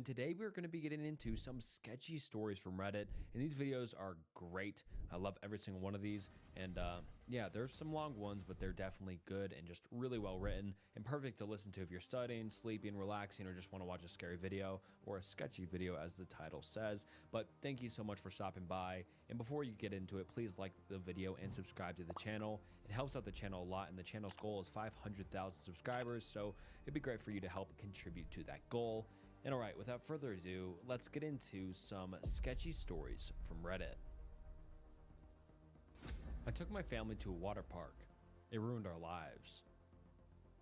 today we're going to be getting into some sketchy stories from Reddit, and these videos are great. I love every single one of these, and yeah, there's some long ones, but they're definitely good and just really well written and perfect to listen to if you're studying, sleeping, relaxing, or just want to watch a scary video or a sketchy video as the title says. But thank you so much for stopping by, and before you get into it, please like the video and subscribe to the channel. It helps out the channel a lot, and the channel's goal is 500,000 subscribers, so it'd be great for you to help contribute to that goal. And alright, without further ado, let's get into some sketchy stories from Reddit. I took my family to a water park. It ruined our lives.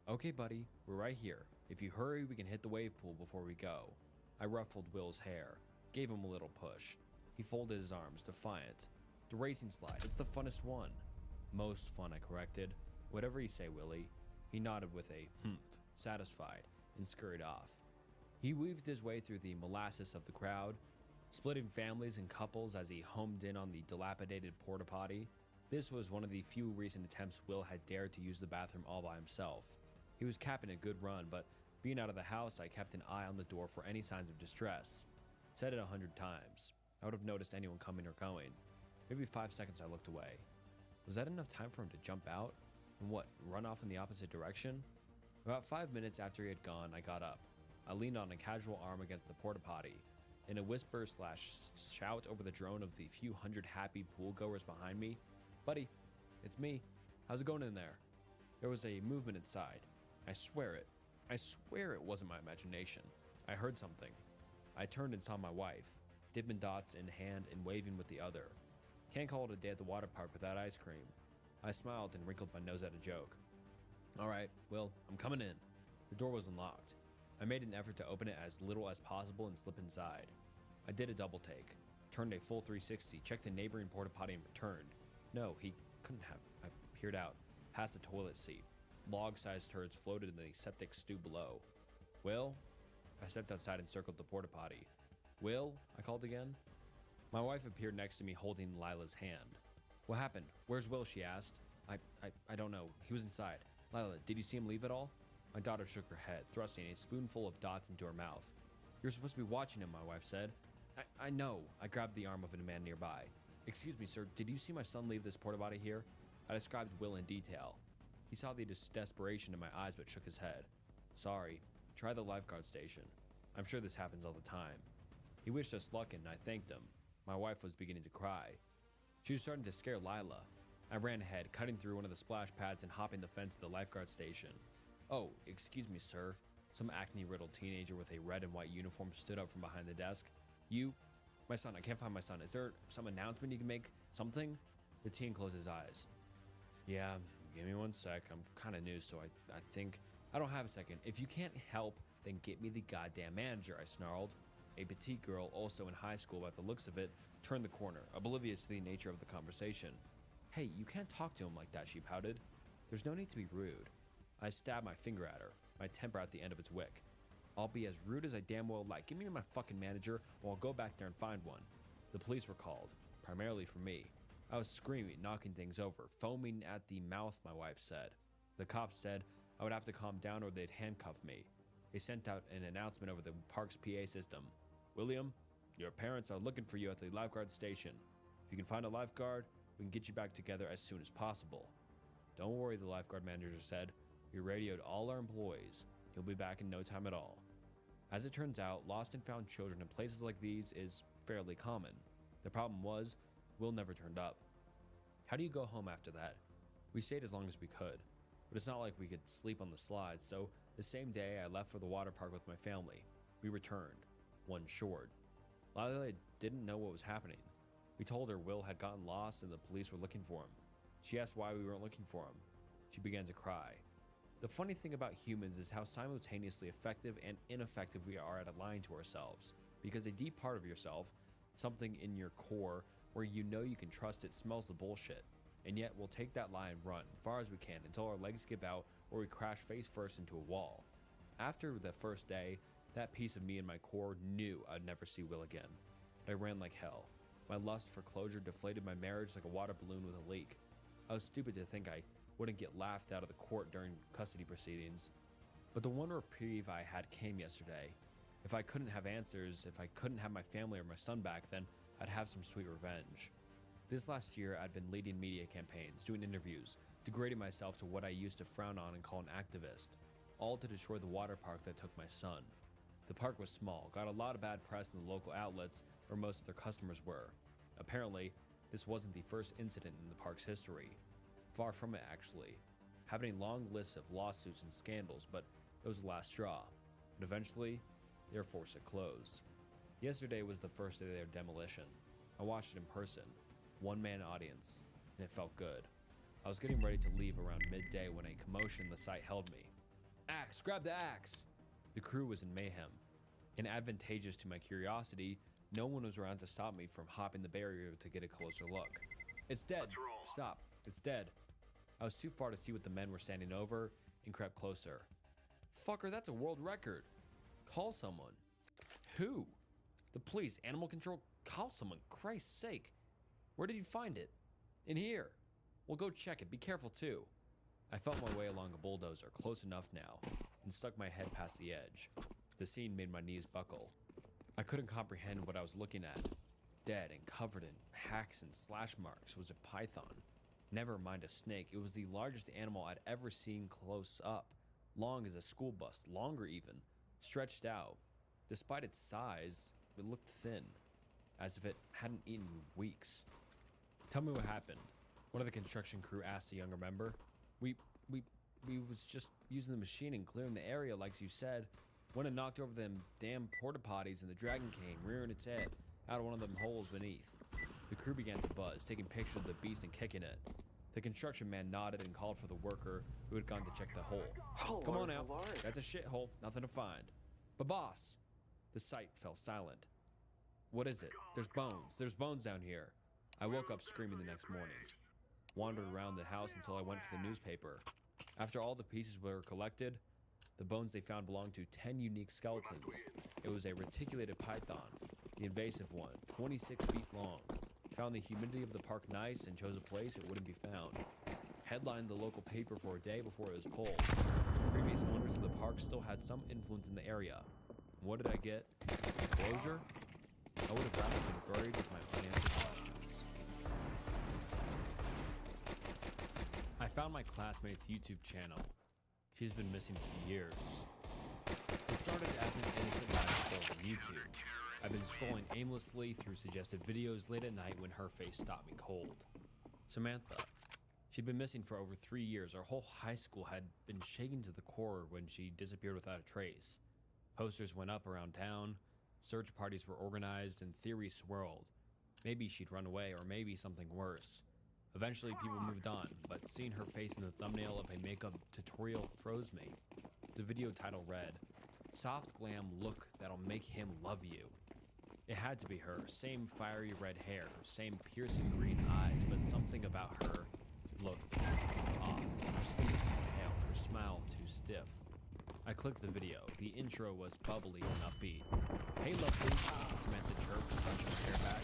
Okay buddy, we're right here. If you hurry, we can hit the wave pool before we go. I ruffled Will's hair, gave him a little push. He folded his arms, defiant. The racing slide, it's the funnest one. Most fun, I corrected. Whatever you say, Willie. He nodded with a humph, satisfied, and scurried off. He weaved his way through the molasses of the crowd, splitting families and couples as he homed in on the dilapidated porta potty. This was one of the few recent attempts Will had dared to use the bathroom all by himself. He was capping a good run, but being out of the house, I kept an eye on the door for any signs of distress. Said it 100 times. I would have noticed anyone coming or going. Maybe 5 seconds I looked away. Was that enough time for him to jump out? And what, run off in the opposite direction? About 5 minutes after he had gone, I got up. I leaned on a casual arm against the porta potty. In a whisper / shout over the drone of the few hundred happy pool goers behind me, "Buddy, it's me. How's it going in there?" There was a movement inside. I swear it wasn't my imagination. I heard something. I turned and saw my wife, Dippin' Dots in hand and waving with the other. Can't call it a day at the water park without ice cream. I smiled and wrinkled my nose at a joke. Alright, Will, I'm coming in. The door was unlocked. I made an effort to open it as little as possible and slip inside. I did a double take, turned a full 360, checked the neighboring porta potty and returned. No, he couldn't have. I peered out, past the toilet seat. Log-sized turds floated in the septic stew below. Will? I stepped outside and circled the porta potty. Will? I called again. My wife appeared next to me holding Lila's hand. What happened? Where's Will? She asked. I don't know. He was inside. Lila, did you see him leave at all? My daughter shook her head, thrusting a spoonful of dots into her mouth. You're supposed to be watching him, my wife said. I know. I grabbed the arm of a man nearby. Excuse me, sir, did you see my son leave this porta potty here? I described Will in detail. He saw the desperation in my eyes but shook his head. Sorry. Try the lifeguard station. I'm sure this happens all the time. He wished us luck and I thanked him. My wife was beginning to cry. She was starting to scare Lila. I ran ahead, cutting through one of the splash pads and hopping the fence to the lifeguard station. Oh, excuse me, sir. Some acne-riddled teenager with a red and white uniform stood up from behind the desk. My son, I can't find my son. Is there some announcement you can make? Something? The teen closed his eyes. Yeah, give me 1 sec. I'm kind of new, so I think... I don't have a second. If you can't help, then get me the goddamn manager, I snarled. A petite girl, also in high school by the looks of it, turned the corner, oblivious to the nature of the conversation. Hey, you can't talk to him like that, she pouted. There's no need to be rude. I stabbed my finger at her, my temper at the end of its wick. I'll be as rude as I damn well like. Give me my fucking manager, or I'll go back there and find one. The police were called, primarily for me. I was screaming, knocking things over, foaming at the mouth, my wife said. The cops said I would have to calm down or they'd handcuff me. They sent out an announcement over the park's PA system. William, your parents are looking for you at the lifeguard station. If you can find a lifeguard, we can get you back together as soon as possible. Don't worry, the lifeguard manager said. We radioed all our employees. He'll be back in no time at all. As it turns out, lost and found children in places like these is fairly common. The problem was, Will never turned up. How do you go home after that? We stayed as long as we could, but it's not like we could sleep on the slides, so the same day I left for the water park with my family. We returned, one short. Lila didn't know what was happening. We told her Will had gotten lost and the police were looking for him. She asked why we weren't looking for him. She began to cry. The funny thing about humans is how simultaneously effective and ineffective we are at lying to ourselves, because a deep part of yourself, something in your core where you know you can trust it, smells the bullshit, and yet we'll take that lie and run far as we can until our legs give out or we crash face first into a wall. After the first day, that piece of me in my core knew I'd never see Will again. But I ran like hell. My lust for closure deflated my marriage like a water balloon with a leak. I was stupid to think I wouldn't get laughed out of the court during custody proceedings. But the one reprieve I had came yesterday. If I couldn't have answers, if I couldn't have my family or my son back, then I'd have some sweet revenge. This last year, I'd been leading media campaigns, doing interviews, degrading myself to what I used to frown on and call an activist, all to destroy the water park that took my son. The park was small, got a lot of bad press in the local outlets where most of their customers were. Apparently, this wasn't the first incident in the park's history. Far from it, actually. Having a long list of lawsuits and scandals, but it was the last straw. But eventually, they were forced to close. Yesterday was the first day of their demolition. I watched it in person, one-man audience, and it felt good. I was getting ready to leave around midday when a commotion in the site held me. Axe, grab the axe! The crew was in mayhem. And advantageous to my curiosity, no one was around to stop me from hopping the barrier to get a closer look. It's dead. Stop. It's dead. I was too far to see what the men were standing over and crept closer. Fucker, that's a world record. Call someone. Who? The police, animal control. Call someone. Christ's sake. Where did you find it? In here. Well, go check it. Be careful too. I felt my way along a bulldozer, close enough now, and stuck my head past the edge. The scene made my knees buckle. I couldn't comprehend what I was looking at. Dead and covered in hacks and slash marks was a python. Never mind a snake, it was the largest animal I'd ever seen close up. Long as a school bus, longer even, stretched out. Despite its size, it looked thin, as if it hadn't eaten in weeks. Tell me what happened. One of the construction crew asked a younger member. We was just using the machine and clearing the area like you said. Went and knocked over them damn porta potties and the dragon came, rearing its head out of one of them holes beneath. The crew began to buzz, taking pictures of the beast and kicking it. The construction man nodded and called for the worker who had gone to check the hole. Come on out. That's a shithole. Nothing to find. But boss. The site fell silent. What is it? There's bones. There's bones down here. I woke up screaming the next morning. Wandered around the house until I went for the newspaper. After all the pieces were collected, the bones they found belonged to 10 unique skeletons. It was a reticulated python, the invasive one, 26 feet long. Found the humidity of the park nice and chose a place it wouldn't be found. Headlined the local paper for a day before it was pulled. Previous owners of the park still had some influence in the area. What did I get? Closure? I would have rather been buried with my unanswered questions. I found my classmate's YouTube channel. She's been missing for years. It started as an innocent rabbit hole on YouTube. I've been scrolling aimlessly through suggested videos late at night when her face stopped me cold. Samantha. She'd been missing for over 3 years. Our whole high school had been shaken to the core when she disappeared without a trace. Posters went up around town, search parties were organized, and theories swirled. Maybe she'd run away, or maybe something worse. Eventually, people moved on, but seeing her face in the thumbnail of a makeup tutorial froze me. The video title read, "Soft glam look that'll make him love you." It had to be her, same fiery red hair, same piercing green eyes, but something about her looked off. Her skin was too pale, her smile too stiff. I clicked the video. The intro was bubbly and upbeat. "Hey lovely," Samantha chirped and brushed her hair back.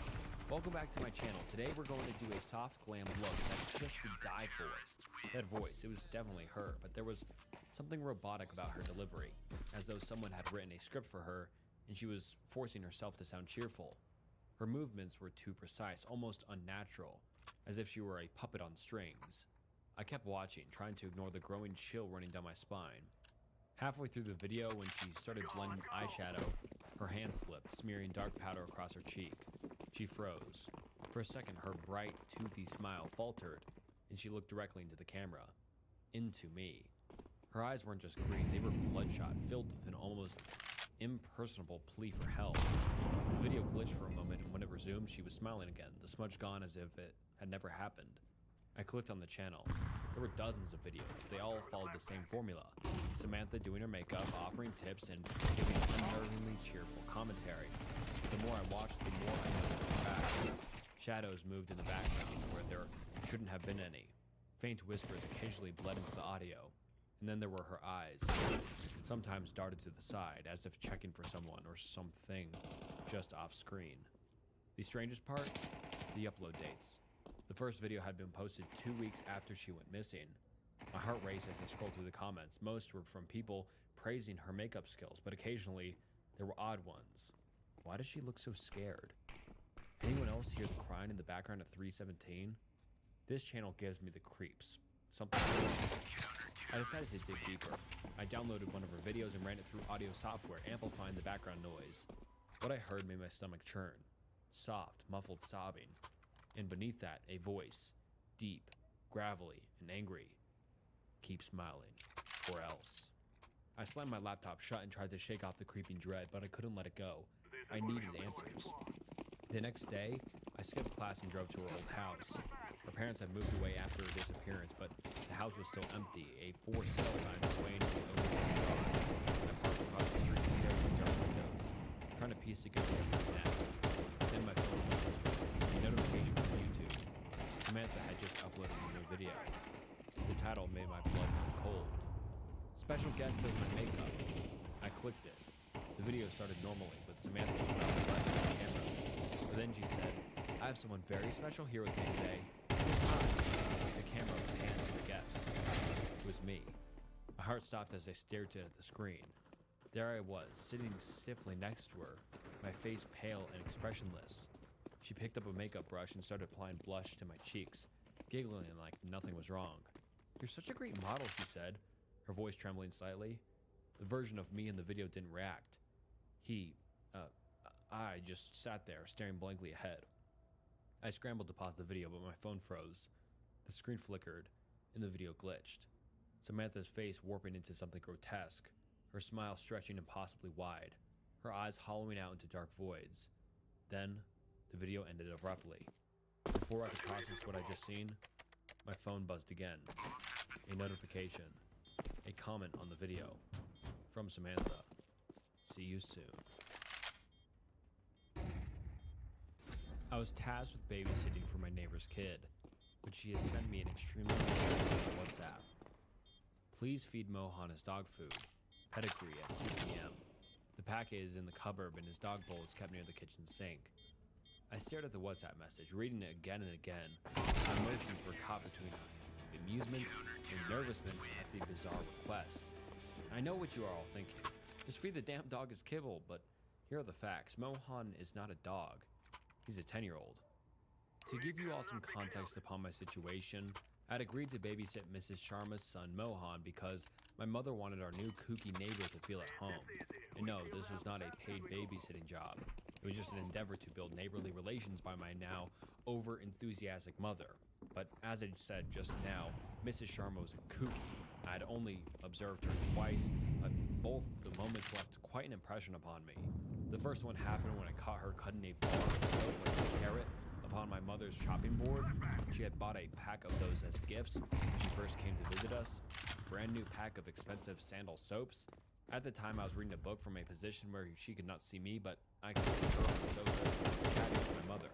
"Welcome back to my channel. Today we're going to do a soft glam look that's just to die for." That voice, it was definitely her, but there was something robotic about her delivery, as though someone had written a script for her and she was forcing herself to sound cheerful. Her movements were too precise, almost unnatural, as if she were a puppet on strings. I kept watching, trying to ignore the growing chill running down my spine. Halfway through the video, when she started blending eyeshadow, her hand slipped, smearing dark powder across her cheek. She froze. For a second, her bright, toothy smile faltered, and she looked directly into the camera. Into me. Her eyes weren't just green, they were bloodshot, filled with an almost impersonable plea for help. The video glitched for a moment, and when it resumed, she was smiling again, the smudge gone as if it had never happened. I clicked on the channel. There were dozens of videos. They all followed the same formula. Samantha doing her makeup, offering tips, and giving unnervingly cheerful commentary. The more I watched, the more I noticed her back. Shadows moved in the background where there shouldn't have been any. Faint whispers occasionally bled into the audio. And then there were her eyes. Sometimes darted to the side, as if checking for someone or something just off screen. The strangest part? The upload dates. The first video had been posted 2 weeks after she went missing. My heart raced as I scrolled through the comments. Most were from people praising her makeup skills, but occasionally There were odd ones. Why does she look so scared? Anyone else hear the crying in the background at 317? This channel gives me the creeps. Something. I decided to dig deeper. I downloaded one of her videos and ran it through audio software, amplifying the background noise. What I heard made my stomach churn. Soft, muffled sobbing. And beneath that, a voice. Deep, gravelly, and angry. Keep smiling, or else. I slammed my laptop shut and tried to shake off the creeping dread, but I couldn't let it go. I needed answers. The next day, I skipped class and drove to her old house. Her parents had moved away after her disappearance, but the house was still empty, a for sale sign swaying in the open garage. I parked across the street and stared through dark windows, trying to piece together what to do next. Then my phone buzzed. A notification from YouTube. Samantha had just uploaded a new video. The title made my blood run cold. Special guest does my makeup. I clicked it. The video started normally, with Samantha smiling right at the camera. But then she said, "I have someone very special here with me today. Say hi." The camera panned to the guest. It was me. My heart stopped as I stared at the screen. There I was, sitting stiffly next to her, my face pale and expressionless. She picked up a makeup brush and started applying blush to my cheeks, giggling like nothing was wrong. "You're such a great model," she said, her voice trembling slightly. The version of me in the video didn't react. I just sat there, staring blankly ahead. I scrambled to pause the video, but my phone froze. The screen flickered, and the video glitched. Samantha's face warping into something grotesque, her smile stretching impossibly wide, her eyes hollowing out into dark voids. Then, the video ended abruptly. Before I could process what I'd just seen, my phone buzzed again. A notification. A comment on the video. From Samantha. "See you soon." I was tasked with babysitting for my neighbor's kid, but she has sent me an extremely long message on WhatsApp. "Please feed Mohan his dog food. Pedigree at 2 p.m. The packet is in the cupboard and his dog bowl is kept near the kitchen sink." I stared at the WhatsApp message, reading it again and again. My emotions were caught between amusement and nervousness at the bizarre request. I know what you are all thinking. Just feed the damn dog his kibble, but here are the facts. Mohan is not a dog. He's a 10-year-old. To give you all some context upon my situation, I'd agreed to babysit Mrs. Sharma's son Mohan because my mother wanted our new kooky neighbor to feel at home. And no, this was not a paid babysitting job. It was just an endeavor to build neighborly relations by my now over-enthusiastic mother. But as I said just now, Mrs. Sharma was a kooky. I had only observed her twice, but both the moments left quite an impression upon me. The first one happened when I caught her cutting a bar of soap like a carrot upon my mother's chopping board. She had bought a pack of those as gifts when she first came to visit us. A brand new pack of expensive sandal soaps. At the time, I was reading a book from a position where she could not see me, but I could see her on the sofa chatting with my mother.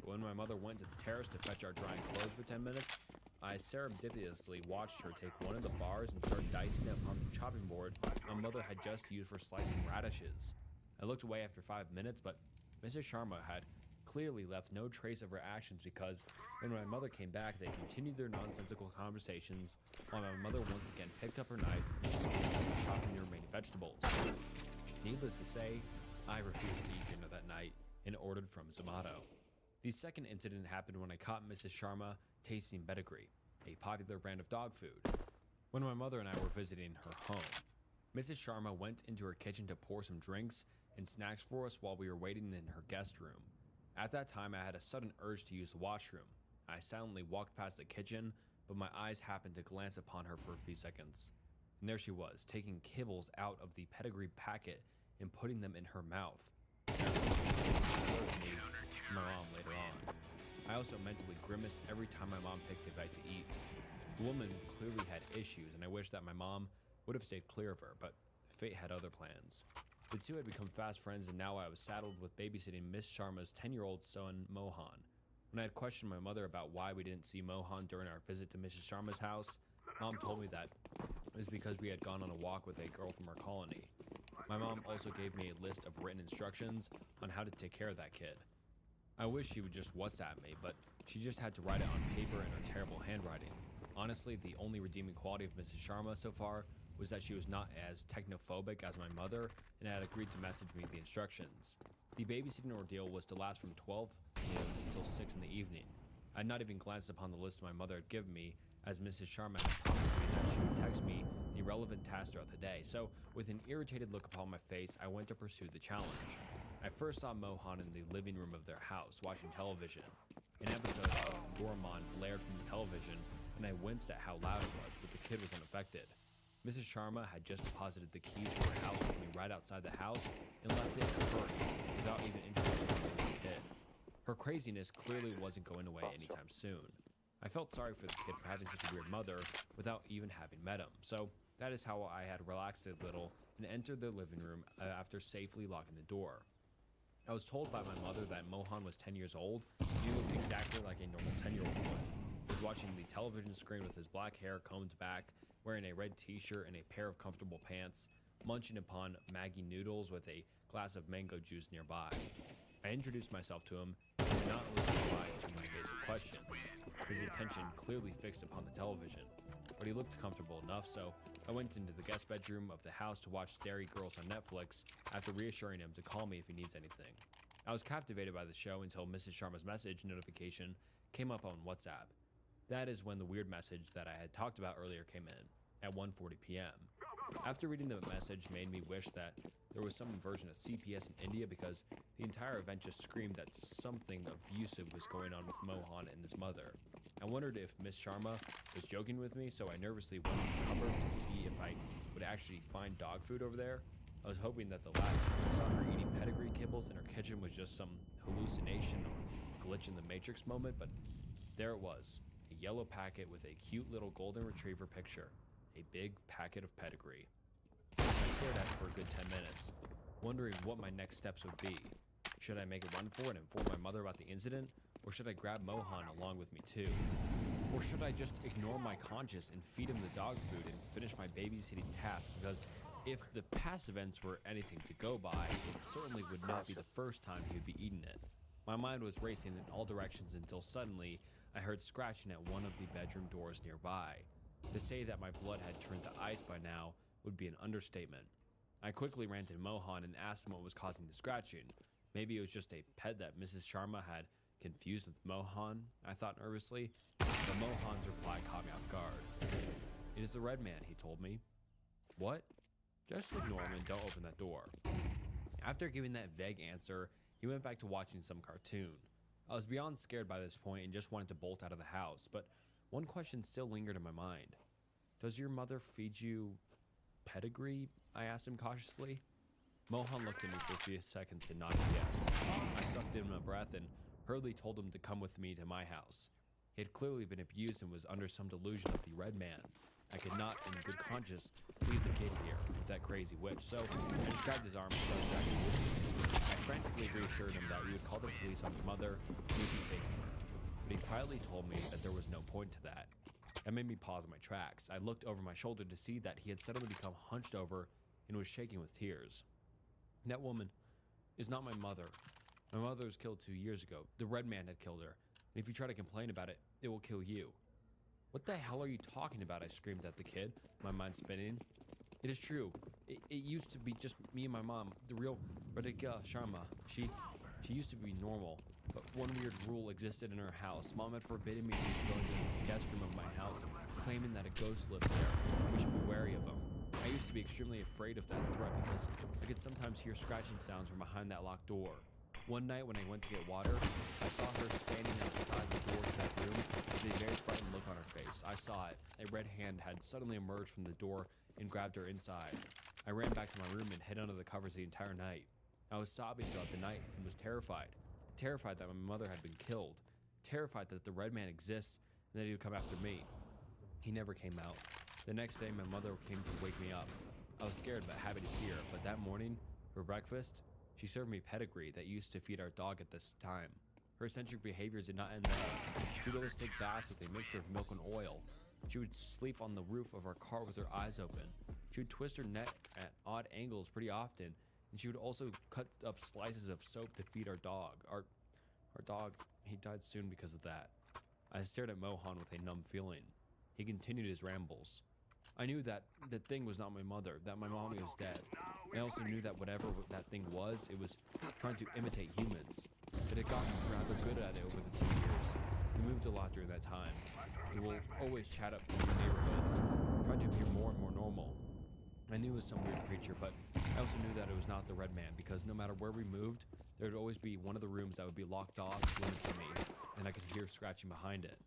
But when my mother went to the terrace to fetch our drying clothes for 10 minutes, I surreptitiously watched her take one of the bars and start dicing it on the chopping board my mother had just used for slicing radishes. I looked away after 5 minutes, but Mrs. Sharma had clearly left no trace of her actions because when my mother came back, they continued their nonsensical conversations while my mother once again picked up her knife and began chopping the remaining vegetables. Needless to say, I refused to eat dinner that night and ordered from Zomato. The second incident happened when I caught Mrs. Sharma tasting Pedigree, a popular brand of dog food. When my mother and I were visiting her home, Mrs. Sharma went into her kitchen to pour some drinks and snacks for us while we were waiting in her guest room. At that time, I had a sudden urge to use the washroom. I silently walked past the kitchen, but my eyes happened to glance upon her for a few seconds. And there she was, taking kibbles out of the Pedigree packet and putting them in her mouth. My mom later on. I also mentally grimaced every time my mom picked a bite to eat. The woman clearly had issues, and I wish that my mom would have stayed clear of her, but fate had other plans. The two had become fast friends, and now I was saddled with babysitting Miss Sharma's 10-year-old son, Mohan. When I had questioned my mother about why we didn't see Mohan during our visit to Mrs. Sharma's house, Mom told me that it was because we had gone on a walk with a girl from our colony. My mom also gave me a list of written instructions on how to take care of that kid. I wish she would just WhatsApp me, but she just had to write it on paper in her terrible handwriting. Honestly, the only redeeming quality of Mrs. Sharma so far was that she was not as technophobic as my mother and had agreed to message me the instructions. The babysitting ordeal was to last from 12 noon until 6 in the evening. I had not even glanced upon the list my mother had given me, as Mrs. Sharma had promised me that she would text me the relevant tasks throughout the day, so with an irritated look upon my face, I went to pursue the challenge. I first saw Mohan in the living room of their house, watching television. An episode of Doraemon blared from the television, and I winced at how loud it was, but the kid was unaffected. Mrs. Sharma had just deposited the keys to her house with me right outside the house and left it in a hurry, without even introducing me to the kid. Her craziness clearly wasn't going away anytime soon. I felt sorry for the kid for having such a weird mother without even having met him, so that is how I had relaxed a little and entered the living room after safely locking the door. I was told by my mother that Mohan was 10 years old, and he looked exactly like a normal 10-year-old would. He was watching the television screen with his black hair combed back, wearing a red t-shirt and a pair of comfortable pants, munching upon Maggi noodles with a glass of mango juice nearby. I introduced myself to him and did not listen to my basic questions. His attention clearly fixed upon the television, but he looked comfortable enough, so I went into the guest bedroom of the house to watch Dairy Girls on Netflix after reassuring him to call me if he needs anything. I was captivated by the show until Mrs. Sharma's message notification came up on WhatsApp. That is when the weird message that I had talked about earlier came in, at 1:40 p.m. After reading the message made me wish that there was some version of CPS in India, because the entire event just screamed that something abusive was going on with Mohan and his mother. I wondered if Miss Sharma was joking with me, so I nervously went to the cupboard to see if I would actually find dog food over there. I was hoping that the last time I saw her eating pedigree kibbles in her kitchen was just some hallucination or glitch in the Matrix moment, but there it was, a yellow packet with a cute little golden retriever picture, a big packet of pedigree. I stared at it for a good 10 minutes, wondering what my next steps would be. Should I make a run for it and inform my mother about the incident, or should I grab Mohan along with me too? Or should I just ignore my conscience and feed him the dog food and finish my babysitting task? Because if the past events were anything to go by, it certainly would not be the first time he would be eating it. My mind was racing in all directions until suddenly I heard scratching at one of the bedroom doors nearby. To say that my blood had turned to ice by now would be an understatement. I quickly ran to Mohan and asked him what was causing the scratching. Maybe it was just a pet that Mrs. Sharma had confused with Mohan, I thought nervously, but Mohan's reply caught me off guard. It is the red man, he told me. What? Just ignore him and don't open that door. After giving that vague answer, he went back to watching some cartoon. I was beyond scared by this point and just wanted to bolt out of the house, but one question still lingered in my mind. Does your mother feed you pedigree? I asked him cautiously. Mohan looked at me for a few seconds and nodded yes. I sucked in a breath and hurriedly told him to come with me to my house. He had clearly been abused and was under some delusion of the red man. I could not, in good conscience, leave the kid here with that crazy witch, so I just grabbed his arm and started dragging him with me. I frantically reassured him that we would call the police on his mother and he'd be safe from her. But he quietly told me that there was no point to that. That made me pause in my tracks. I looked over my shoulder to see that he had suddenly become hunched over and was shaking with tears. That woman is not my mother. My mother was killed 2 years ago. The red man had killed her. And if you try to complain about it, it will kill you. What the hell are you talking about? I screamed at the kid, my mind spinning. It is true. It used to be just me and my mom, the real Radhika Sharma. She used to be normal, but one weird rule existed in her house. Mom had forbidden me from going to the guest room of my house, claiming that a ghost lived there. We should be wary of him. I used to be extremely afraid of that threat because I could sometimes hear scratching sounds from behind that locked door. One night when I went to get water, I saw her standing outside the door to that room with a very frightened look on her face. I saw it. A red hand had suddenly emerged from the door and grabbed her inside. I ran back to my room and hid under the covers the entire night. I was sobbing throughout the night and was terrified. Terrified that my mother had been killed. Terrified that the red man exists and that he would come after me. He never came out. The next day, my mother came to wake me up. I was scared but happy to see her, but that morning, for breakfast, she served me pedigree that used to feed our dog at this time. Her eccentric behavior did not end there. She would always take baths with a mixture of milk and oil. She would sleep on the roof of our car with her eyes open. She would twist her neck at odd angles pretty often, and she would also cut up slices of soap to feed our dog. Our dog, he died soon because of that. I stared at Mohan with a numb feeling. He continued his rambles. I knew that the thing was not my mother, that my mommy was dead. I also knew that whatever that thing was, it was trying to imitate humans. It had gotten rather good at it over the 2 years. We moved a lot during that time. It will always chat up through neighborhoods, trying to appear more and more normal. I knew it was some weird creature, but I also knew that it was not the Red Man, because no matter where we moved, there would always be one of the rooms that would be locked off, limited to me, and I could hear scratching behind it.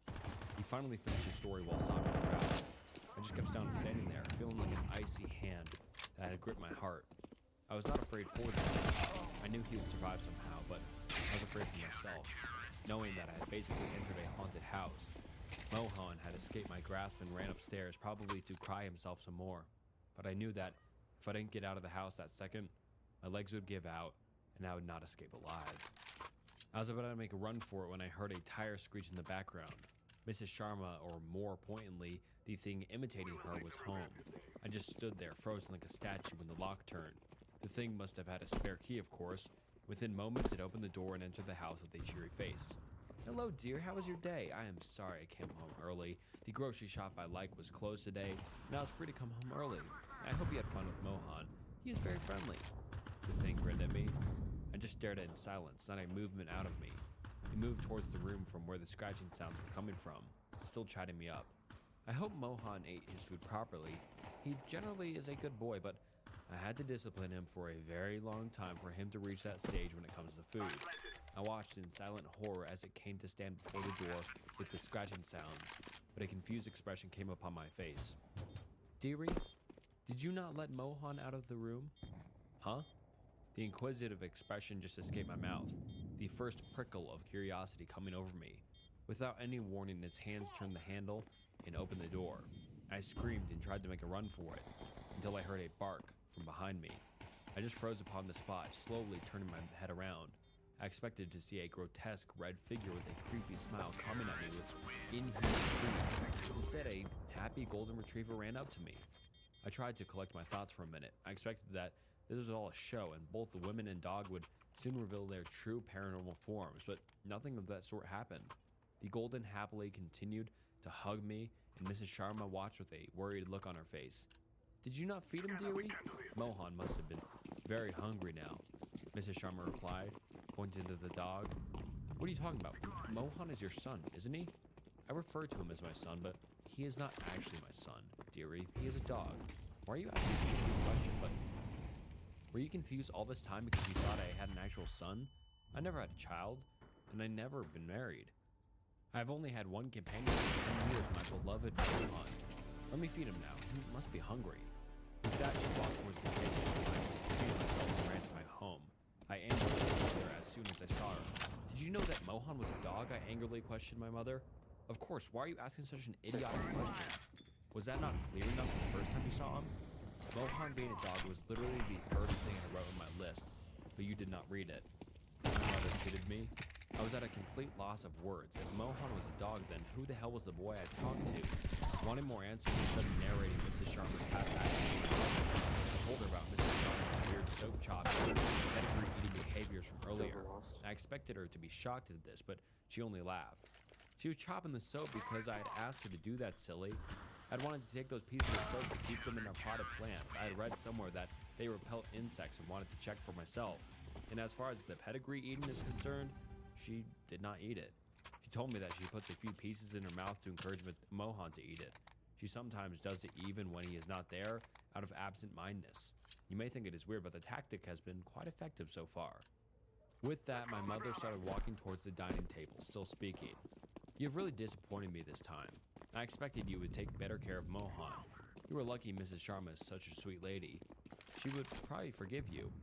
He finally finished his story while sobbing throughout. I just kept standing there, feeling like an icy hand that had gripped my heart. I was not afraid for him. I knew he would survive somehow, but I was afraid for myself, knowing that I had basically entered a haunted house. Mohan had escaped my grasp and ran upstairs, probably to cry himself some more. But I knew that if I didn't get out of the house that second, my legs would give out, and I would not escape alive. I was about to make a run for it when I heard a tire screech in the background. Mrs. Sharma, or more pointedly, the thing imitating her, was home. I just stood there, frozen like a statue when the lock turned. The thing must have had a spare key, of course. Within moments, it opened the door and entered the house with a cheery face. "Hello, dear. How was your day? I am sorry I came home early. The grocery shop I like was closed today, and I was free to come home early. I hope you had fun with Mohan. He is very friendly." The thing grinned at me. I just stared at it in silence, not a movement out of me. He moved towards the room from where the scratching sounds were coming from, still chatting me up. I hope Mohan ate his food properly. He generally is a good boy, but I had to discipline him for a very long time for him to reach that stage when it comes to food. I watched in silent horror as it came to stand before the door with the scratching sounds, but a confused expression came upon my face. "Dearie, did you not let Mohan out of the room?" "Huh?" The inquisitive expression just escaped my mouth, the first prickle of curiosity coming over me. Without any warning, its hands turned the handle and opened the door. I screamed and tried to make a run for it, until I heard a bark from behind me. I just froze upon the spot, slowly turning my head around. I expected to see a grotesque red figure with a creepy smile coming at me with inhuman speed. Instead, a happy golden retriever ran up to me. I tried to collect my thoughts for a minute. I expected that this was all a show, and both the women and dog would soon reveal their true paranormal forms, but nothing of that sort happened. The golden happily continued to hug me, and Mrs. Sharma watched with a worried look on her face. "Did you not feed him, dearie?" Mohan must have been very hungry now, Mrs. Sharma replied, pointing to the dog. "What are you talking about? Mohan is your son, isn't he?" "I refer to him as my son, but he is not actually my son, dearie. He is a dog." "Why are you asking such a weird question? But were you confused all this time because you thought I had an actual son? I never had a child, and I never been married. I've only had one companion for 10 years, my beloved Mohan. Let me feed him now. He must be hungry." With that, she walked towards the kitchen. I confused myself and ran to my home. I angrily told her as soon as I saw her. "Did you know that Mohan was a dog?" I angrily questioned my mother. "Of course. Why are you asking such an idiotic question? Was that not clear enough the first time you saw him? Mohan being a dog was literally the first thing I wrote on my list, but you did not read it." My mother kidded me. I was at a complete loss of words. If Mohan was a dog, then who the hell was the boy I talked to? Wanting more answers, instead of narrating Mrs. Sharma's past actions, I told her about Mrs. Sharma's weird soap chopping and pedigree eating behaviors from earlier. I expected her to be shocked at this, but she only laughed. She was chopping the soap because I had asked her to do that, silly. I'd wanted to take those pieces of soap and keep them in our potted plants. I had read somewhere that they repel insects and wanted to check for myself. And as far as the pedigree eating is concerned, she did not eat it. She told me that she puts a few pieces in her mouth to encourage Mohan to eat it. She sometimes does it even when he is not there, out of absent-mindedness. You may think it is weird, but the tactic has been quite effective so far. With that, my mother started walking towards the dining table, still speaking. "You have really disappointed me this time. I expected you would take better care of Mohan. You were lucky Mrs. Sharma is such a sweet lady. She would probably forgive you.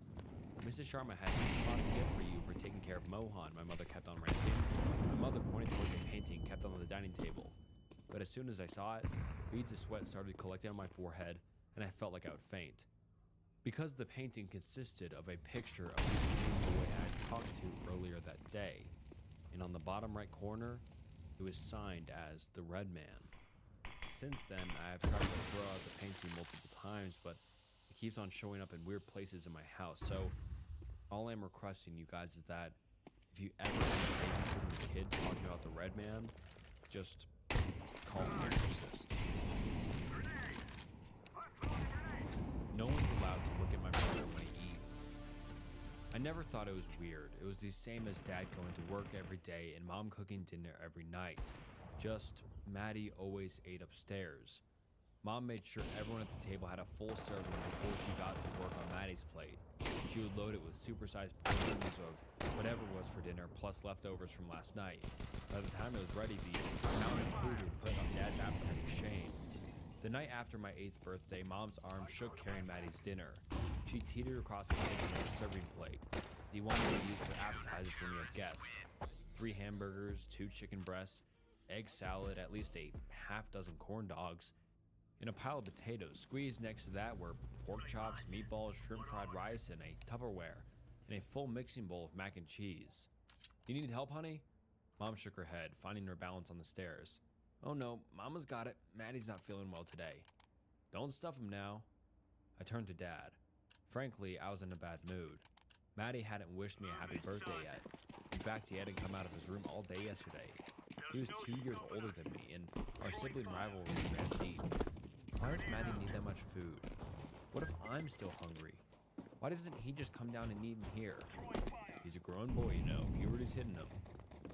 Mrs. Sharma had bought a gift for you for taking care of Mohan," my mother kept on ranting. My mother pointed towards a painting kept on the dining table. But as soon as I saw it, beads of sweat started collecting on my forehead, and I felt like I would faint. Because the painting consisted of a picture of the same boy I had talked to earlier that day, and on the bottom right corner, it was signed as the Red Man. Since then, I have tried to throw out the painting multiple times, but it keeps on showing up in weird places in my house. So all I'm requesting you guys is that if you ever see a babysitting kid talking about the Red Man, just call an exorcist. No one's allowed to look at my brother when he eats. I never thought it was weird. It was the same as Dad going to work every day and Mom cooking dinner every night. Just, Maddie always ate upstairs. Mom made sure everyone at the table had a full serving before she got to work on Maddie's plate. She would load it with supersized portions of whatever was for dinner plus leftovers from last night. By the time it was ready, the amount of food would put on Dad's appetite to shame. The night after my 8th birthday, Mom's arm shook carrying Maddie's dinner. She teetered across the kitchen with a serving plate, the one we use for appetizers when we have guests. 3 hamburgers, 2 chicken breasts, egg salad, at least a half dozen corn dogs, and a pile of potatoes. Squeezed next to that were pork chops, meatballs, shrimp fried rice, and a Tupperware, and a full mixing bowl of mac and cheese. You need help, honey? Mom shook her head, finding her balance on the stairs. Oh no, Mama's got it. Maddie's not feeling well today. Don't stuff him now. I turned to Dad. Frankly, I was in a bad mood. Maddie hadn't wished me a happy birthday yet. In fact, he hadn't come out of his room all day yesterday. He was 2 years older than me, and our sibling rivalry ran deep. Why does Maddie need that much food? What if I'm still hungry? Why doesn't he just come down and eat in here? He's a grown boy, you know. Puberty's hitting him.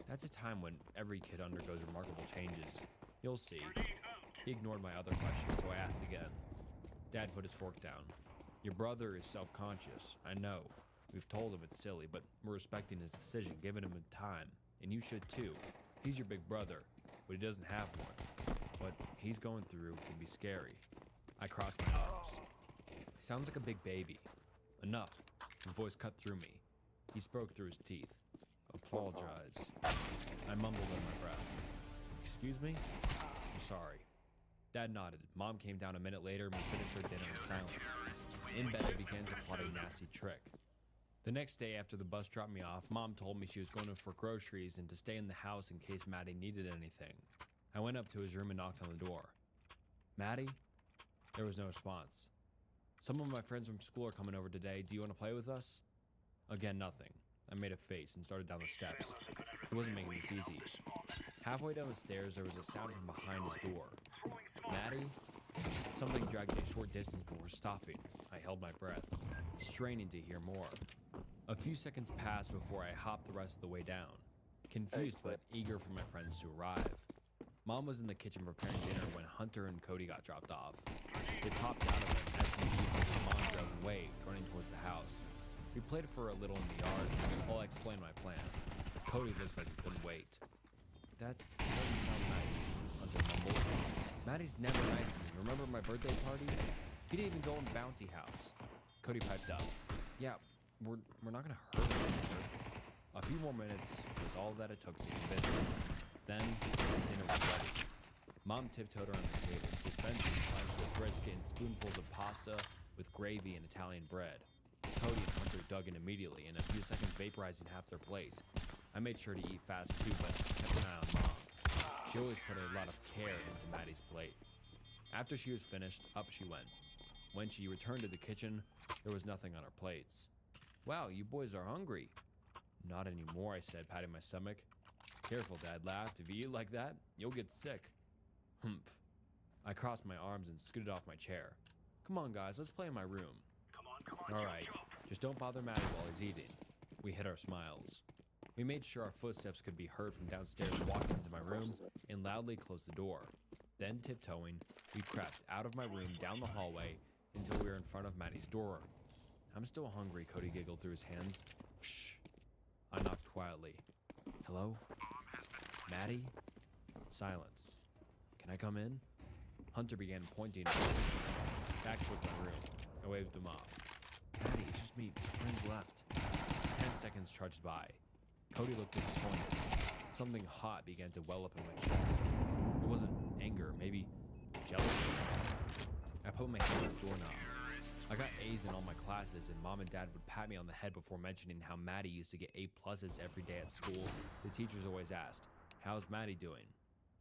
That's a time when every kid undergoes remarkable changes. You'll see. He ignored my other question, so I asked again. Dad put his fork down. Your brother is self-conscious. I know. We've told him it's silly, but we're respecting his decision, giving him time. And you should too. He's your big brother, but he doesn't have one. What he's going through can be scary. I crossed my arms. He sounds like a big baby. Enough. His voice cut through me. He spoke through his teeth. Apologize. I mumbled under my breath. Excuse me? I'm sorry. Dad nodded. Mom came down a minute later and we finished our dinner in silence. In bed, I began to plot a nasty trick. The next day after the bus dropped me off, Mom told me she was going for groceries and to stay in the house in case Maddie needed anything. I went up to his room and knocked on the door. Maddie? There was no response. Some of my friends from school are coming over today. Do you want to play with us? Again, nothing. I made a face and started down the steps. He wasn't making this easy. Halfway down the stairs, there was a sound from behind his door. Maddie? Something dragged me a short distance before stopping. I held my breath, straining to hear more. A few seconds passed before I hopped the rest of the way down, confused but eager for my friends to arrive. Mom was in the kitchen preparing dinner when Hunter and Cody got dropped off. They popped out of an SUV and Mom drove and waved, running towards the house. We played for a little in the yard while I explained my plan. Cody looked like he couldn't wait. That doesn't sound nice, Hunter mumbled. Maddie's never nice to me. Remember my birthday party? He didn't even go in the bouncy house. Cody piped up. Yeah, we're not gonna hurt him. A few more minutes was all that it took to convince him. Then, dinner was ready. Mom tiptoed around the table, dispensing slices of brisket and spoonfuls of pasta with gravy and Italian bread. Cody and Hunter dug in immediately, in a few seconds vaporizing half their plates. I made sure to eat fast too, but kept an eye on Mom. She always put a lot of care into Maddie's plate. After she was finished, up she went. When she returned to the kitchen, there was nothing on her plates. Wow, you boys are hungry. Not anymore, I said, patting my stomach. Careful, Dad laughed. If you eat like that, you'll get sick. Humph. I crossed my arms and scooted off my chair. Come on, guys, let's play in my room. All right, just don't bother Maddie while he's eating. We hid our smiles. We made sure our footsteps could be heard from downstairs, walked into my room, and loudly closed the door. Then, tiptoeing, we crept out of my room down the hallway until we were in front of Maddie's door. I'm still hungry, Cody giggled through his hands. Shh. I knocked quietly. Hello? Maddie? Silence. Can I come in? Hunter began pointing back towards my room. I waved him off. Maddie, it's just me. My friends left. 10 seconds trudged by. Cody looked disappointed. Something hot began to well up in my chest. It wasn't anger, maybe jealousy. I put my hand on the doorknob. I got A's in all my classes, and Mom and Dad would pat me on the head before mentioning how Maddie used to get A+ every day at school. The teachers always asked, "How's Maddie doing?"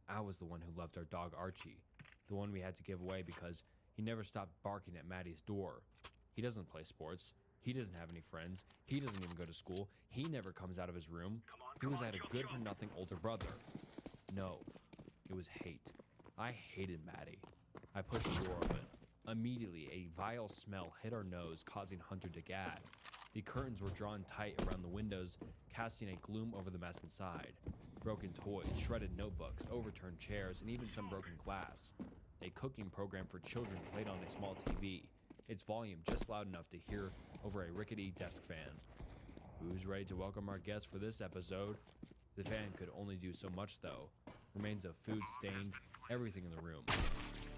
I was the one who loved our dog Archie, the one we had to give away because he never stopped barking at Maddie's door. He doesn't play sports. He doesn't have any friends. He doesn't even go to school. He never comes out of his room. He was like a good-for-nothing older brother. No, it was hate. I hated Maddie. I pushed the door open. Immediately, a vile smell hit our nose, causing Hunter to gag. The curtains were drawn tight around the windows, casting a gloom over the mess inside. Broken toys, shredded notebooks, overturned chairs, and even some broken glass. A cooking program for children played on a small TV, its volume just loud enough to hear over a rickety desk fan. Who's ready to welcome our guests for this episode? The fan could only do so much though. Remains of food stained everything in the room.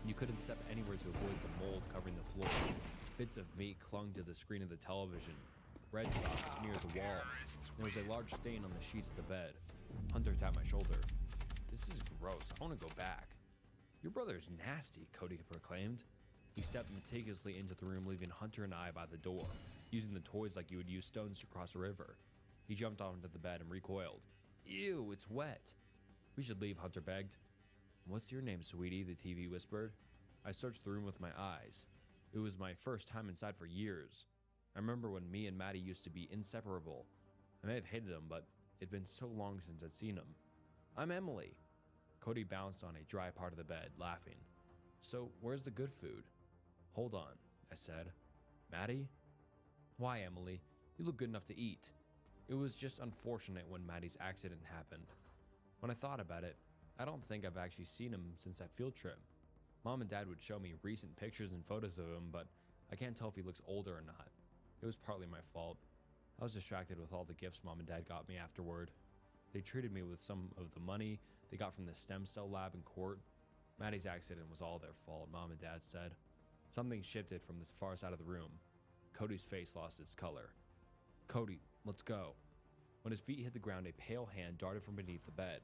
You couldn't step anywhere to avoid the mold covering the floor. Bits of meat clung to the screen of the television. Red sauce smeared the wall. There was a large stain on the sheets of the bed. Hunter tapped my shoulder. This is gross. I want to go back. Your brother's nasty, Cody proclaimed. He stepped meticulously into the room, leaving Hunter and I by the door, using the toys like you would use stones to cross a river. He jumped onto the bed and recoiled. Ew, it's wet. We should leave, Hunter begged. What's your name, sweetie? The TV whispered. I searched the room with my eyes. It was my first time inside for years. I remember when me and Maddie used to be inseparable. I may have hated him, but it'd been so long since I'd seen him. I'm Emily. Cody bounced on a dry part of the bed, laughing. So, where's the good food? Hold on, I said. Maddie? Why, Emily? You look good enough to eat. It was just unfortunate when Maddie's accident happened. When I thought about it, I don't think I've actually seen him since that field trip. Mom and Dad would show me recent pictures and photos of him, but I can't tell if he looks older or not. It was partly my fault. I was distracted with all the gifts Mom and Dad got me afterward. They treated me with some of the money they got from the stem cell lab in court. Maddie's accident was all their fault, Mom and Dad said. Something shifted from the far side of the room. Cody's face lost its color. Cody, let's go. When his feet hit the ground, a pale hand darted from beneath the bed.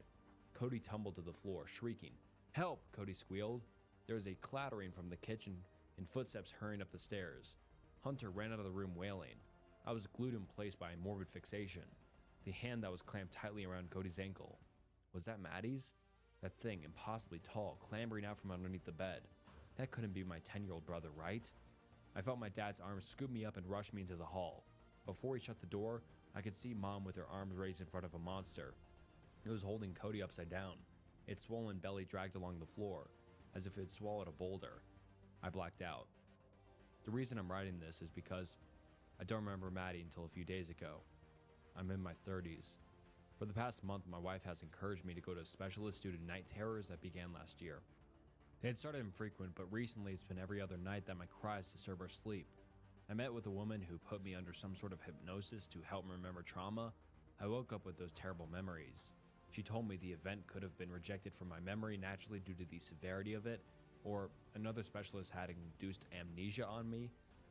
Cody tumbled to the floor, shrieking. Help, Cody squealed. There was a clattering from the kitchen and footsteps hurrying up the stairs. Hunter ran out of the room wailing. I was glued in place by a morbid fixation. The hand that was clamped tightly around Cody's ankle. Was that Maddie's? That thing, impossibly tall, clambering out from underneath the bed. That couldn't be my 10-year-old brother, right? I felt my dad's arms scoop me up and rush me into the hall. Before he shut the door, I could see Mom with her arms raised in front of a monster. It was holding Cody upside down. Its swollen belly dragged along the floor, as if it had swallowed a boulder. I blacked out. The reason I'm writing this is because I don't remember Maddie until a few days ago. I'm in my 30s. For the past month, my wife has encouraged me to go to specialists due to night terrors that began last year. They had started infrequent, but recently it's been every other night that my cries disturb her sleep. I met with a woman who put me under some sort of hypnosis to help me remember trauma. I woke up with those terrible memories. She told me the event could have been rejected from my memory naturally due to the severity of it, or another specialist had induced amnesia on me.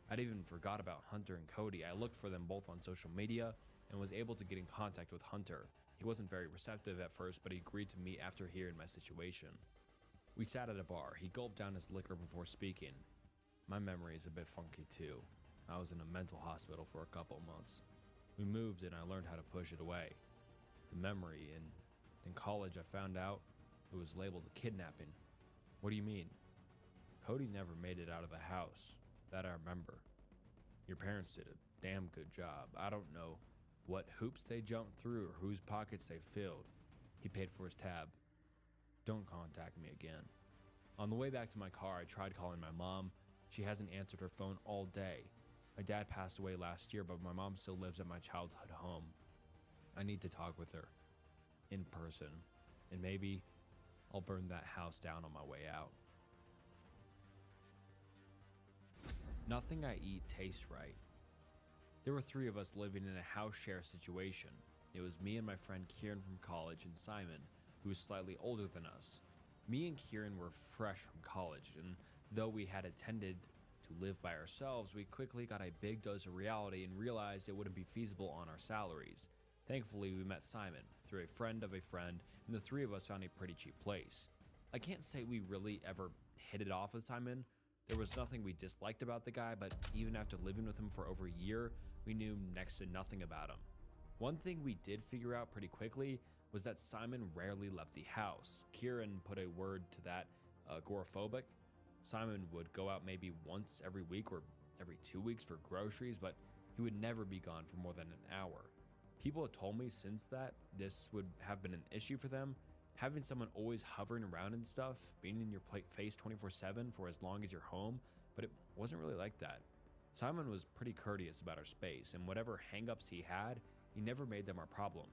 I'd even forgot about Hunter and Cody. I looked for them both on social media and was able to get in contact with Hunter. He wasn't very receptive at first, but he agreed to meet after hearing my situation. We sat at a bar. He gulped down his liquor before speaking. My memory is a bit funky too. I was in a mental hospital for a couple months. We moved and I learned how to push it away. The memory, and in college I found out it was labeled a kidnapping. What do you mean? Cody never made it out of the house. That I remember. Your parents did a damn good job. I don't know what hoops they jumped through or whose pockets they filled. He paid for his tab. Don't contact me again. On the way back to my car, I tried calling my mom. She hasn't answered her phone all day. My dad passed away last year, but my mom still lives at my childhood home. I need to talk with her. In person. And maybe I'll burn that house down on my way out. Nothing I eat tastes right. There were 3 of us living in a house share situation. It was me and my friend Kieran from college and Simon, who was slightly older than us. Me and Kieran were fresh from college, and though we had intended to live by ourselves, we quickly got a big dose of reality and realized it wouldn't be feasible on our salaries. Thankfully, we met Simon through a friend of a friend, and the 3 of us found a pretty cheap place. I can't say we really ever hit it off with Simon. There was nothing we disliked about the guy, but even after living with him for over a year, we knew next to nothing about him. One thing we did figure out pretty quickly was that Simon rarely left the house. Kieran put a word to that, agoraphobic. Simon would go out maybe once every week or every 2 weeks for groceries, but he would never be gone for more than an hour. People had told me since that this would have been an issue for them. Having someone always hovering around and stuff, being in your face 24/7 for as long as you're home, but but it wasn't really like that. Simon was pretty courteous about our space, and whatever hang-ups he had, he never made them our problem.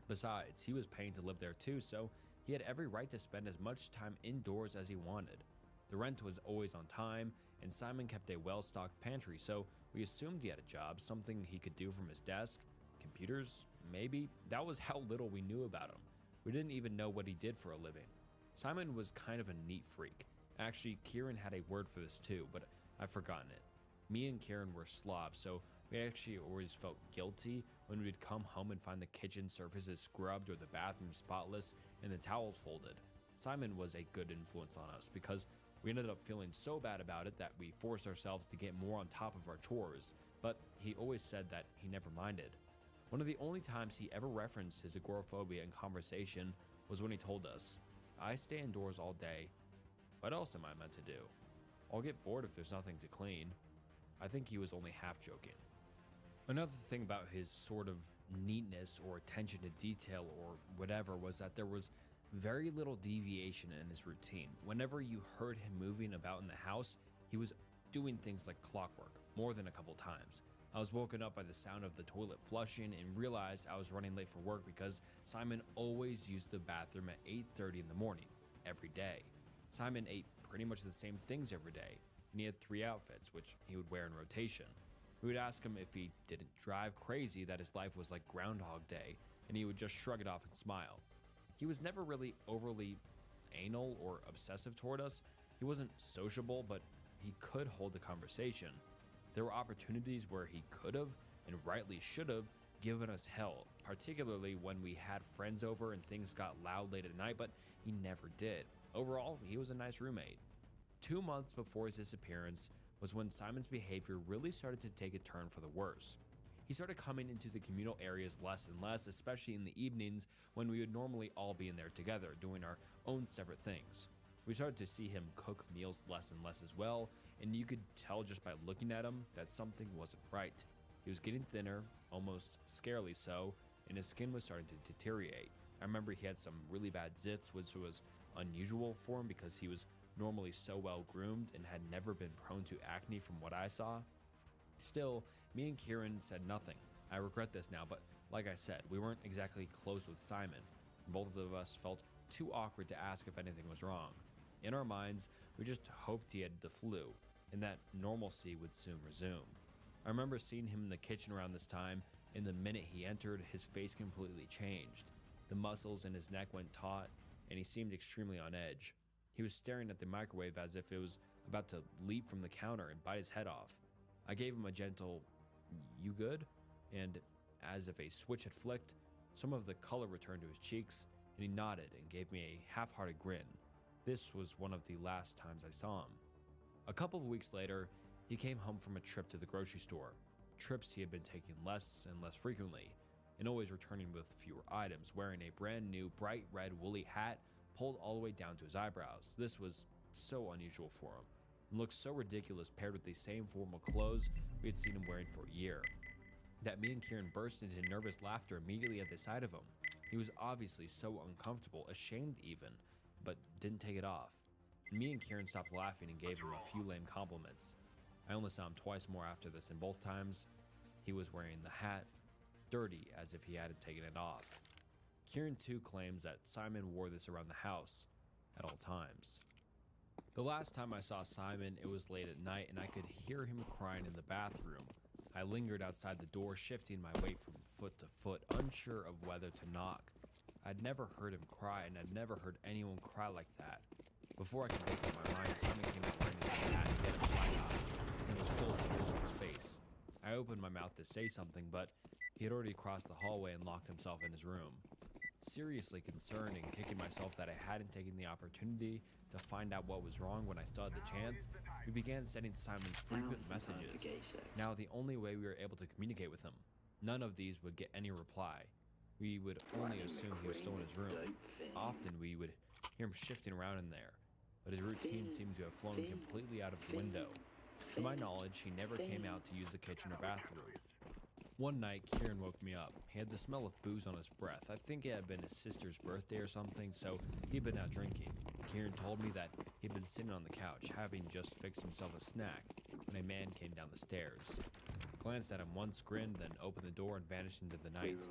Besides, he was paying to live there too, so he had every right to spend as much time indoors as he wanted. The rent was always on time, and Simon kept a well-stocked pantry, so we assumed he had a job, something he could do from his desk. Computers, maybe? That was how little we knew about him. We didn't even know what he did for a living. Simon was kind of a neat freak. Actually, Kieran had a word for this too, but I've forgotten it. Me and Kieran were slobs, so we actually always felt guilty when we'd come home and find the kitchen surfaces scrubbed or the bathroom spotless and the towels folded. Simon was a good influence on us because we ended up feeling so bad about it that we forced ourselves to get more on top of our chores, but he always said that he never minded. One of the only times he ever referenced his agoraphobia in conversation was when he told us, "I stay indoors all day. What else am I meant to do? I'll get bored if there's nothing to clean." I think he was only half joking. Another thing about his sort of neatness or attention to detail or whatever was that there was very little deviation in his routine. Whenever you heard him moving about in the house, he was doing things like clockwork, more than a couple times. I was woken up by the sound of the toilet flushing and realized I was running late for work because Simon always used the bathroom at 8:30 in the morning, every day. Simon ate pretty much the same things every day, and he had 3 outfits, which he would wear in rotation. We would ask him if he didn't drive crazy that his life was like Groundhog Day, and he would just shrug it off and smile. He was never really overly anal or obsessive toward us. He wasn't sociable, but he could hold a conversation. There were opportunities where he could have, and rightly should have, given us hell, particularly when we had friends over and things got loud late at night, but he never did. Overall, he was a nice roommate. 2 months before his disappearance was when Simon's behavior really started to take a turn for the worse. He started coming into the communal areas less and less, especially in the evenings when we would normally all be in there together, doing our own separate things. We started to see him cook meals less and less as well, and you could tell just by looking at him that something wasn't right. He was getting thinner, almost scarily so, and his skin was starting to deteriorate. I remember he had some really bad zits, which was unusual for him because he was normally so well groomed and had never been prone to acne from what I saw. Still, me and Kieran said nothing. I regret this now, but like I said, we weren't exactly close with Simon. Both of us felt too awkward to ask if anything was wrong. In our minds, we just hoped he had the flu and that normalcy would soon resume. I remember seeing him in the kitchen around this time, and the minute he entered, his face completely changed. The muscles in his neck went taut, and he seemed extremely on edge. He was staring at the microwave as if it was about to leap from the counter and bite his head off. I gave him a gentle, "You good?" And as if a switch had flicked, some of the color returned to his cheeks, and he nodded and gave me a half-hearted grin. This was one of the last times I saw him. A couple of weeks later, he came home from a trip to the grocery store. Trips he had been taking less and less frequently, and always returning with fewer items, wearing a brand new bright red woolly hat pulled all the way down to his eyebrows. This was so unusual for him, and looked so ridiculous paired with the same formal clothes we had seen him wearing for a year, that me and Kieran burst into nervous laughter immediately at the sight of him. He was obviously so uncomfortable, ashamed even, but didn't take it off. Me and Kieran stopped laughing and gave him a few lame compliments. I only saw him twice more after this, and both times, he was wearing the hat, dirty as if he hadn't taken it off. Kieran too claims that Simon wore this around the house at all times. The last time I saw Simon, it was late at night, and I could hear him crying in the bathroom. I lingered outside the door, shifting my weight from foot to foot, unsure of whether to knock. I'd never heard him cry, and I'd never heard anyone cry like that. Before I could make up my mind, Simon came out wearing his hat and he had a black eye, and was still tears on his face. I opened my mouth to say something, but he had already crossed the hallway and locked himself in his room. Seriously concerned and kicking myself that I hadn't taken the opportunity to find out what was wrong when I still had the chance, we began sending Simon frequent messages. Now the only way we were able to communicate with him. None of these would get any reply. We would only assume he was still in his room. Often we would hear him shifting around in there, but his routine seemed to have flown completely out of the window. To my knowledge, he never came out to use the kitchen or bathroom. One night, Kieran woke me up. He had the smell of booze on his breath. I think it had been his sister's birthday or something, so he'd been out drinking. Kieran told me that he'd been sitting on the couch, having just fixed himself a snack, when a man came down the stairs. Glanced at him once, grinned, then opened the door and vanished into the night.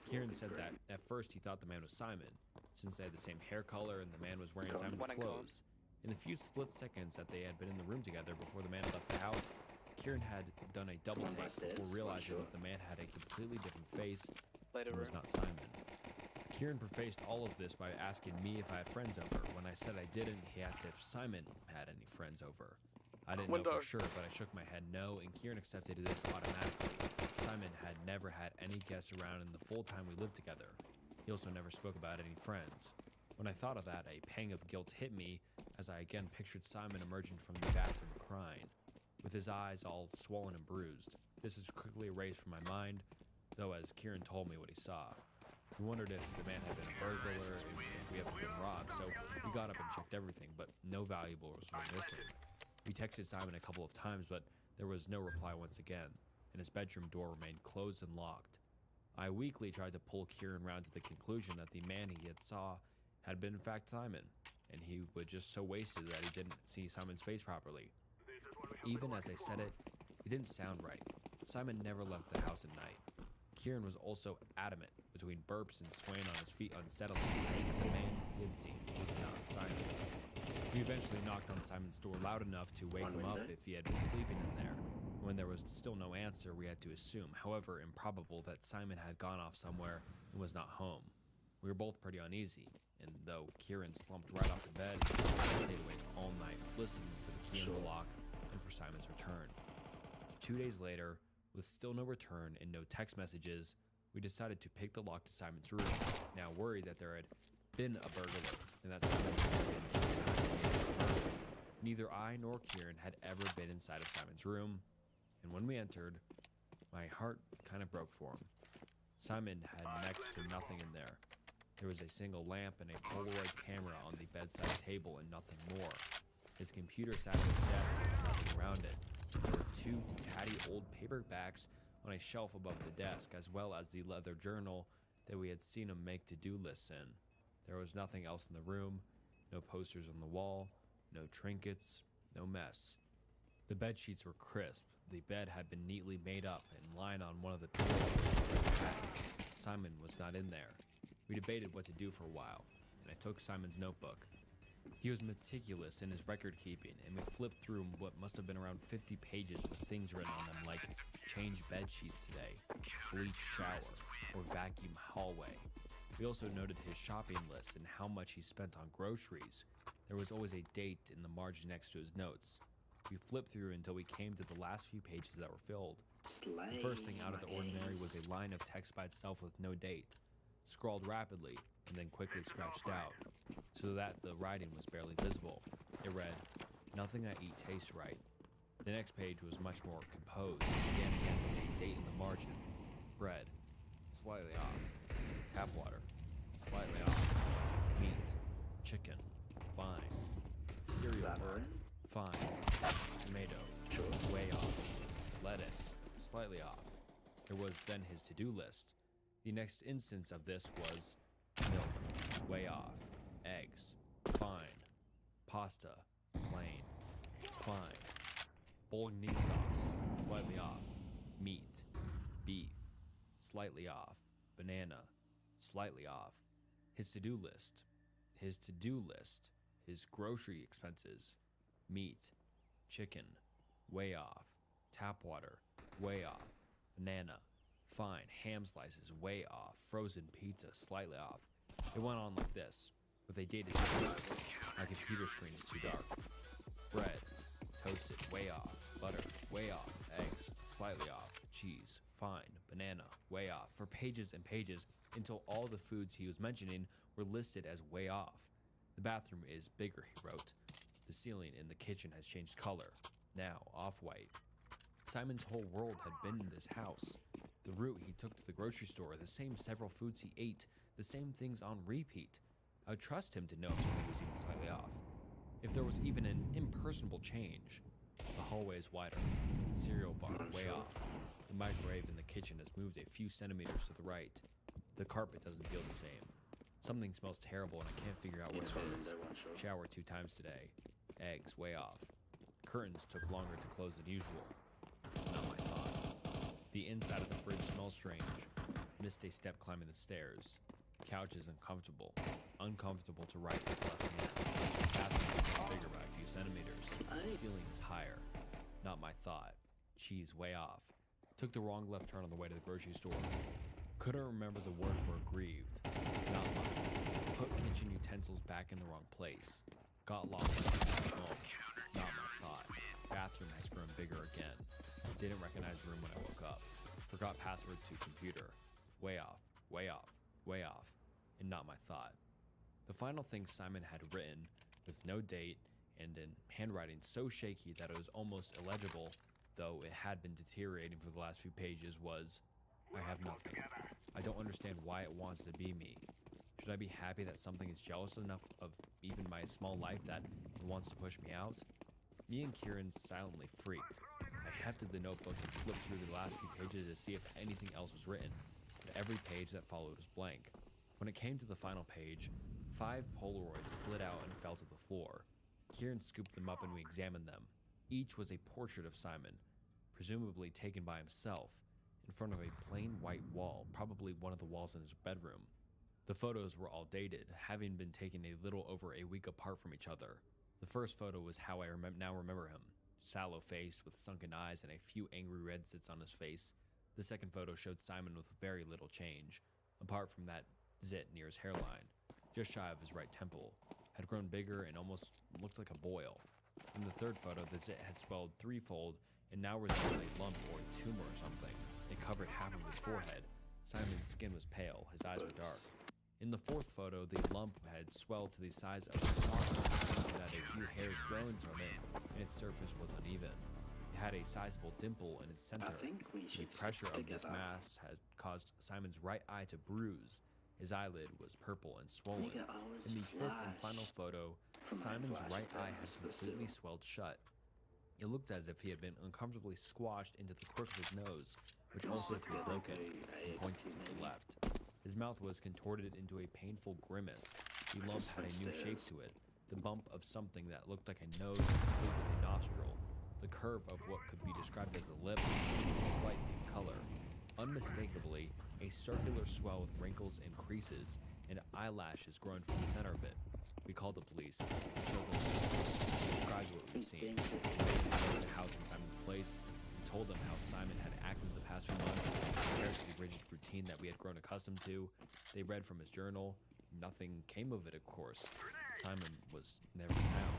Kieran said that at first he thought the man was Simon, since they had the same hair color and the man was wearing Simon's clothes. In the few split seconds that they had been in the room together before the man left the house, Kieran had done a double take before realizing that the man had a completely different face and was not Simon. Kieran prefaced all of this by asking me if I had friends over. When I said I didn't, he asked if Simon had any friends over. I didn't know for sure, but I shook my head no, and Kieran accepted this automatically. Simon had never had any guests around in the full time we lived together. He also never spoke about any friends. When I thought of that, a pang of guilt hit me as I again pictured Simon emerging from the bathroom crying, with his eyes all swollen and bruised. This was quickly erased from my mind, though as Kieran told me what he saw. We wondered if the man had been a burglar and if we had been robbed, so we got up and checked everything, but no valuables were missing. We texted Simon a couple of times, but there was no reply once again, and his bedroom door remained closed and locked. I weakly tried to pull Kieran round to the conclusion that the man he had saw had been in fact Simon, and he was just so wasted that he didn't see Simon's face properly. Even as I said it, it didn't sound right. Simon never left the house at night. Kieran was also adamant, between burps and swaying on his feet unsteadily, that the man he had seen was not Simon. We eventually knocked on Simon's door loud enough to wake him up if he had been sleeping in there. When there was still no answer, we had to assume, however improbable, that Simon had gone off somewhere and was not home. We were both pretty uneasy, and though Kieran slumped right off the bed, I stayed awake all night, listening for the key in the lock and for Simon's return. 2 days later, with still no return and no text messages, we decided to pick the lock to Simon's room, now worried that there had been a burglar and that Simon had been investigating. Neither I nor Kieran had ever been inside of Simon's room, and when we entered, my heart kind of broke for him. Simon had next to nothing in there. There was a single lamp and a Polaroid camera on the bedside table and nothing more. His computer sat at his desk with nothing around it. There were two tatty old paperbacks on a shelf above the desk, as well as the leather journal that we had seen him make to-do lists in. There was nothing else in the room, no posters on the wall, no trinkets, no mess. The bed sheets were crisp. The bed had been neatly made up and lying on one of the pillows. Simon was not in there. We debated what to do for a while, and I took Simon's notebook. He was meticulous in his record keeping, and we flipped through what must have been around 50 pages with things written on them like change bed sheets today, bleach shower, or vacuum hallway. We also noted his shopping list and how much he spent on groceries. There was always a date in the margin next to his notes. We flipped through until we came to the last few pages that were filled. The first thing out of the ordinary was a line of text by itself with no date, scrawled rapidly and then quickly scratched out, so that the writing was barely visible. It read, "Nothing I eat tastes right." The next page was much more composed, again with a date in the margin. Bread, slightly off. Tap water, slightly off. Meat, chicken, fine. Cereal burn, fine. Tomato, way off. Lettuce, slightly off. There was then his to-do list. The next instance of this was milk, way off. Eggs, fine. Pasta, plain, fine. Bolognese sauce, slightly off. Meat, beef, slightly off. Banana, slightly off. His to-do list, his grocery expenses. Meat, chicken, way off. Tap water, way off. Banana, fine. Ham slices, way off. Frozen pizza, slightly off. It went on like this, with a dated picture. My computer screen is too dark. Bread, toasted, way off. Butter, way off. Eggs, slightly off. Cheese, fine. Banana, way off. For pages and pages, until all the foods he was mentioning were listed as way off. The bathroom is bigger, he wrote. The ceiling in the kitchen has changed color, now off-white. Simon's whole world had been in this house. The route he took to the grocery store, the same several foods he ate, the same things on repeat. I would trust him to know if something was even slightly off. If there was even an impersonable change. The hallway is wider. Cereal bar, way off. The microwave in the kitchen has moved a few centimeters to the right. The carpet doesn't feel the same. Something smells terrible and I can't figure out what it is. Shower 2 times today. Eggs way off. Curtains took longer to close than usual. Not my thought. The inside of the fridge smells strange. Missed a step climbing the stairs. Couch is uncomfortable. Uncomfortable to right and left hand. Bathroom is bigger by a few centimeters. Ceiling is higher. Not my thought. Cheese way off. Took the wrong left turn on the way to the grocery store. Couldn't remember the word for aggrieved. Not mine. Put kitchen utensils back in the wrong place. Got lost in the home. Not my thought. Bathroom has grown bigger again. Didn't recognize room when I woke up. Forgot password to computer. Way off, way off, way off. And not my thought. The final thing Simon had written, with no date and in handwriting so shaky that it was almost illegible, though it had been deteriorating for the last few pages, was, I have nothing. I don't understand why it wants to be me. Should I be happy that something is jealous enough of even my small life that it wants to push me out? Me and Kieran silently freaked. I hefted the notebook and flipped through the last few pages to see if anything else was written, but every page that followed was blank. When it came to the final page, 5 Polaroids slid out and fell to the floor. Kieran scooped them up and we examined them. Each was a portrait of Simon, presumably taken by himself, in front of a plain white wall, probably one of the walls in his bedroom. The photos were all dated, having been taken a little over a week apart from each other. The first photo was how I now remember him, sallow-faced with sunken eyes and a few angry red zits on his face. The second photo showed Simon with very little change, apart from that zit near his hairline, just shy of his right temple, had grown bigger and almost looked like a boil. In the third photo, the zit had swelled threefold and now resembled a lump or a tumor or something. It covered half of his forehead. Simon's skin was pale, his eyes were dark. In the fourth photo, the lump had swelled to the size of a saucer and had a few hairs growing from it, and its surface was uneven. It had a sizable dimple in its center. The pressure of this mass had caused Simon's right eye to bruise. His eyelid was purple and swollen. In the fifth and final photo, Simon's right eye had completely swelled shut. It looked as if he had been uncomfortably squashed into the crook of his nose, which also could be broken and pointed to the left. His mouth was contorted into a painful grimace. The lump had a new shape to it, the bump of something that looked like a nose complete with a nostril, the curve of what could be described as a lip, slight pink color. Unmistakably, a circular swell with wrinkles and creases, and eyelashes growing from the center of it. We called the police, showed them the photos, described what we'd seen. We made the house in Simon's place, and told them how Simon had acted the past few months, compared to the rigid routine that we had grown accustomed to. They read from his journal. Nothing came of it, of course. Simon was never found.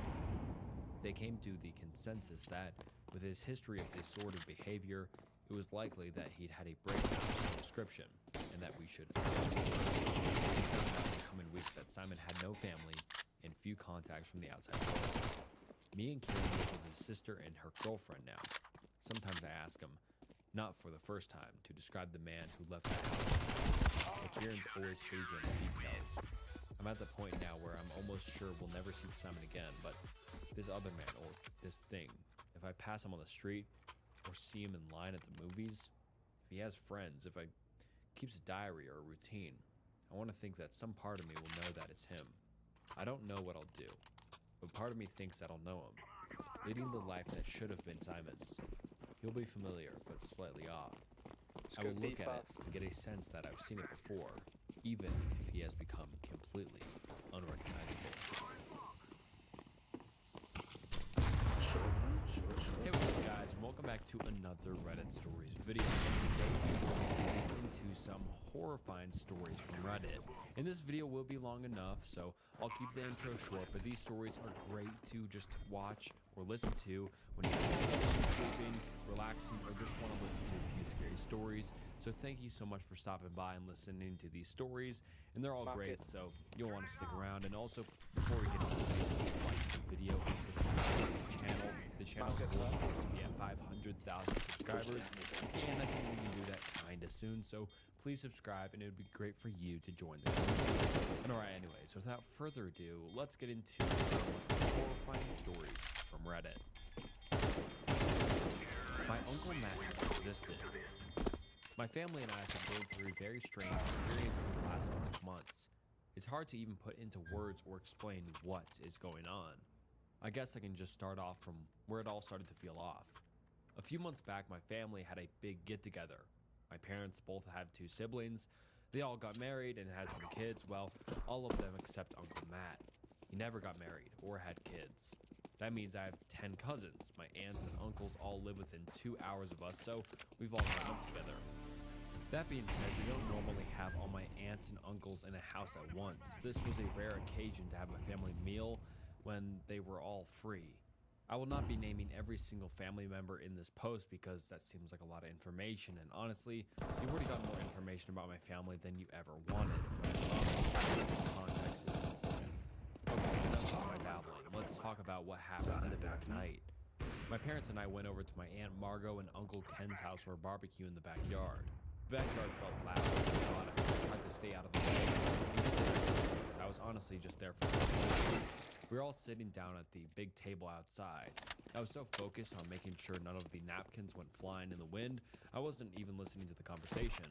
They came to the consensus that, with his history of disordered behavior, it was likely that he'd had a breakdown of some description, and that we should found out in the coming weeks that Simon had no family and few contacts from the outside world. Me and Kieran live with his sister and her girlfriend now. Sometimes I ask him, not for the first time, to describe the man who left that house. But Kieran's always hazy on his details. I'm at the point now where I'm almost sure we'll never see Simon again, but this other man, or this thing, if I pass him on the street, or see him in line at the movies, if he has friends, if I keeps a diary or a routine, I want to think that some part of me will know that it's him. I don't know what I'll do, but part of me thinks that I'll know him, leading the life that should have been Simon's. He'll be familiar, but slightly off. I will look at it and get a sense that I've seen it before, even if he has become completely unrecognizable. Hey, what's up guys, and welcome back to another Reddit Stories video. And today we're going to get into some horrifying stories from Reddit. And this video will be long enough, so I'll keep the intro short, but these stories are great to just watch or listen to when you're sleeping, relaxing, or just want to listen to a few scary stories. So thank you so much for stopping by and listening to these stories, and they're all great, so you'll want to stick around. And also, before we get into the video, please like the video and subscribe to the channel. The channel's goal is to be at 500,000 subscribers, and I think we can do that kinda soon, so please subscribe, and it would be great for you to join the channel. And alright, anyways, without further ado, let's get into some horrifying stories from Reddit. My Uncle Matt has existed. My family and I have been going through a very strange experience over the last couple of months. It's hard to even put into words or explain what is going on. I guess I can just start off from where it all started to feel off. A few months back, my family had a big get-together. My parents both have 2 siblings. They all got married and had some kids. Well, all of them except Uncle Matt. He never got married or had kids. That means I have 10 cousins. My aunts and uncles all live within 2 hours of us, so we've all grown up together. That being said, we don't normally have all my aunts and uncles in a house at once. This was a rare occasion to have a family meal when they were all free. I will not be naming every single family member in this post because that seems like a lot of information, and honestly, you've already got more information about my family than you ever wanted, but I promise this context is important. Okay, enough of my babbling. Let's talk about what happened that night. My parents and I went over to my Aunt Margot and Uncle Ken's house for a barbecue in the backyard. The backyard felt loud and chaotic. I tried to stay out of the way. I was honestly just there for fun. We were all sitting down at the big table outside. I was so focused on making sure none of the napkins went flying in the wind, I wasn't even listening to the conversation.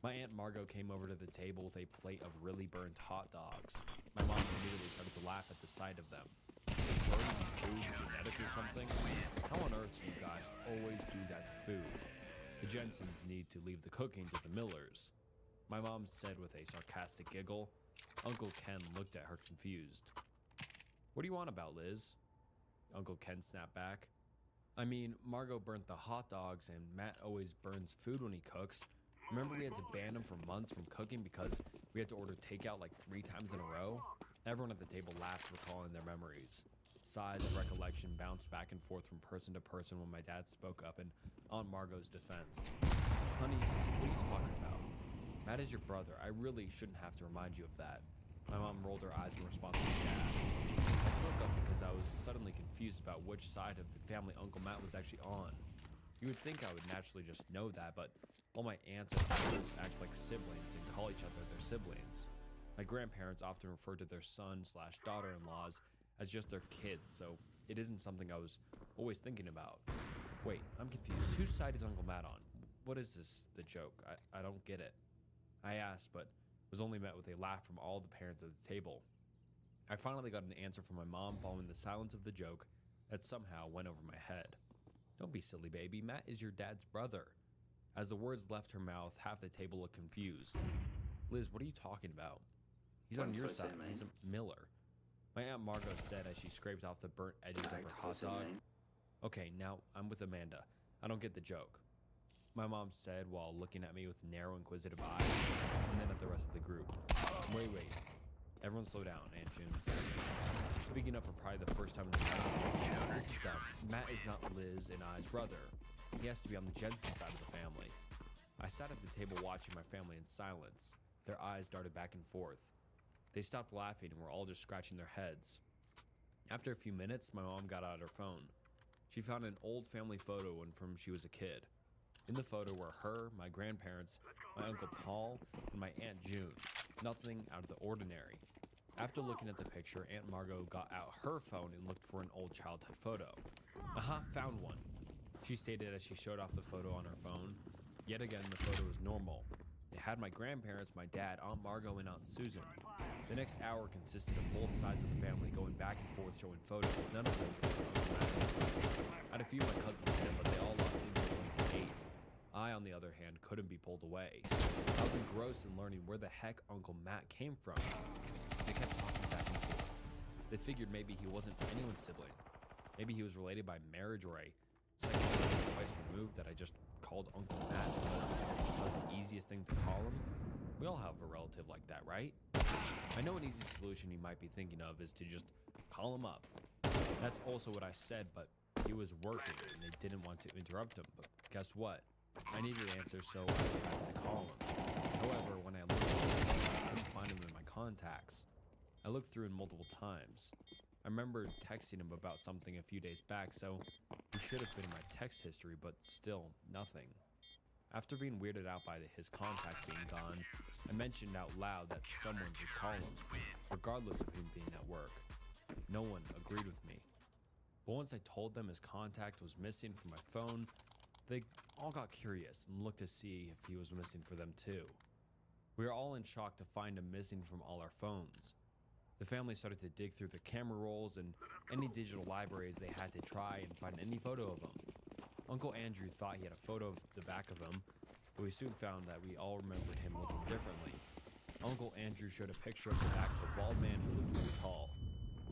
My Aunt Margot came over to the table with a plate of really burnt hot dogs. My mom immediately started to laugh at the sight of them. Is burning food genetic or something? How on earth do you guys always do that to food? The Jensens need to leave the cooking to the Millers. My mom said with a sarcastic giggle. Uncle Ken looked at her confused. What do you want about, Liz? Uncle Ken snapped back. I mean, Margot burnt the hot dogs and Matt always burns food when he cooks. Remember we had to ban him for months from cooking because we had to order takeout like 3 times in a row? Everyone at the table laughed, recalling their memories. Sighs of recollection bounced back and forth from person to person when my dad spoke up in Aunt Margot's defense. Honey, what are you talking about? Matt is your brother. I really shouldn't have to remind you of that. My mom rolled her eyes in response to my dad. I spoke up because I was suddenly confused about which side of the family Uncle Matt was actually on. You would think I would naturally just know that, but all my aunts and uncles act like siblings and call each other their siblings. My grandparents often refer to their son/daughter-in-laws as just their kids, so it isn't something I was always thinking about. Wait, I'm confused. Whose side is Uncle Matt on? What is this, the joke? I don't get it. I asked, but was only met with a laugh from all the parents at the table. I finally got an answer from my mom following the silence of the joke that somehow went over my head. Don't be silly, baby. Matt is your dad's brother. As the words left her mouth, half the table looked confused. Liz, what are you talking about? He's on your side. He's a Miller. My Aunt Margot said as she scraped off the burnt edges of her hot dog. Okay, now I'm with Amanda. I don't get the joke. My mom said while looking at me with narrow, inquisitive eyes, and then at the rest of the group. Wait. Everyone slow down, Aunt June said. Speaking up for probably the first time in the family. This is dumb. Matt is not Liz and I's brother. He has to be on the Jensen side of the family. I sat at the table watching my family in silence. Their eyes darted back and forth. They stopped laughing and were all just scratching their heads. After a few minutes, my mom got out her phone. She found an old family photo from she was a kid. In the photo were her, my grandparents, my Uncle Paul, and my Aunt June. Nothing out of the ordinary. After looking at the picture, Aunt Margot got out her phone and looked for an old childhood photo. Aha, found one, she stated as she showed off the photo on her phone. Yet again, the photo was normal. It had my grandparents, my dad, Aunt Margot, and Aunt Susan. The next hour consisted of both sides of the family going back and forth showing photos. None of them were. I had a few of my cousins there, but they all lost interest once they ate. I, on the other hand, couldn't be pulled away. I was engrossed in learning where the heck Uncle Matt came from. They kept talking back and forth. They figured maybe he wasn't anyone's sibling. Maybe he was related by marriage or a second generation twice removed that I just called Uncle Matt because that was the easiest thing to call him. We all have a relative like that, right? I know an easy solution you might be thinking of is to just call him up. That's also what I said, but he was working and they didn't want to interrupt him. But guess what? I needed an answer, so I decided to call him. However, when I looked at him, I couldn't find him in my contacts. I looked through him multiple times. I remember texting him about something a few days back, so he should have been in my text history, but still, nothing. After being weirded out by his contact being gone, I mentioned out loud that someone should call him, regardless of him being at work. No one agreed with me. But once I told them his contact was missing from my phone, They all got curious and looked to see if he was missing for them too. We were all in shock to find him missing from all our phones. The family started to dig through the camera rolls and any digital libraries they had to try and find any photo of him. Uncle Andrew thought he had a photo of the back of him, but we soon found that we all remembered him looking differently. Uncle Andrew showed a picture of the back of a bald man who looked really tall.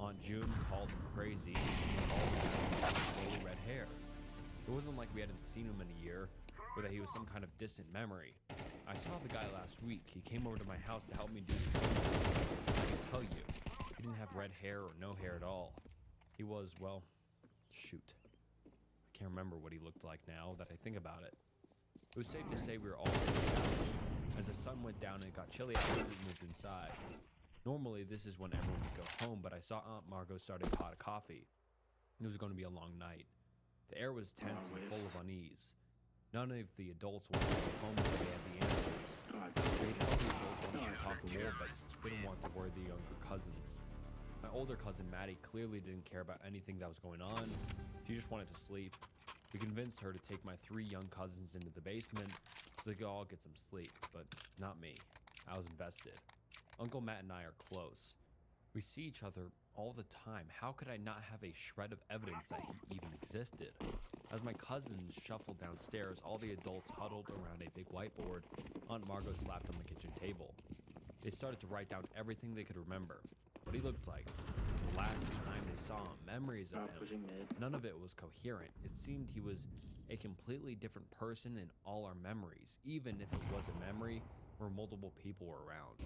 Aunt June called him crazy and called him curly red hair. It wasn't like we hadn't seen him in a year, or that he was some kind of distant memory. I saw the guy last week. He came over to my house to help me do some homework. I can tell you, he didn't have red hair or no hair at all. He was, well, shoot. I can't remember what he looked like now that I think about it. It was safe to say we were all as the sun went down and it got chilly after we moved inside. Normally, this is when everyone would go home, but I saw Aunt Margot start a pot of coffee. It was going to be a long night. The air was tense and full of unease. None of the adults wanted to go home until they had the answers. They'd help the adults wanted to talk more, but didn't want to worry the younger cousins. My older cousin Maddie clearly didn't care about anything that was going on. She just wanted to sleep. We convinced her to take my 3 young cousins into the basement so they could all get some sleep, but not me. I was invested. Uncle Matt and I are close. We see each other all the time. How could I not have a shred of evidence that he even existed? As my cousins shuffled downstairs, all the adults huddled around a big whiteboard Aunt Margot slapped on the kitchen table. They started to write down everything they could remember, what he looked like, the last time they saw him, memories of him. None of it was coherent. It seemed he was a completely different person in all our memories, even if it was a memory where multiple people were around.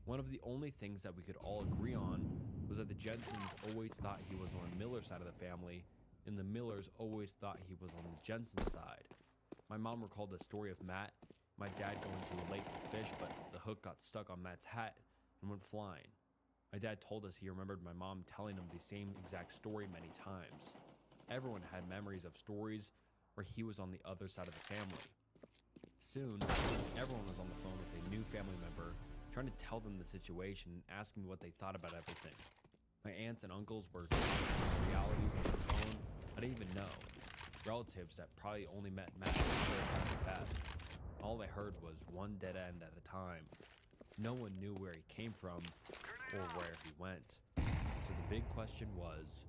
One of the only things that we could all agree on was that the Jensens always thought he was on the Miller side of the family, and the Millers always thought he was on the Jensen side. My mom recalled the story of Matt, my dad going to a lake to fish, but the hook got stuck on Matt's hat and went flying. My dad told us he remembered my mom telling him the same exact story many times. Everyone had memories of stories where he was on the other side of the family. Soon, everyone was on the phone with a new family member, trying to tell them the situation and asking what they thought about everything. My aunts and uncles were telling realities on the phone I didn't even know. Relatives that probably only met Matt at the best. All I heard was one dead end at a time. No one knew where he came from or where he went. So the big question was,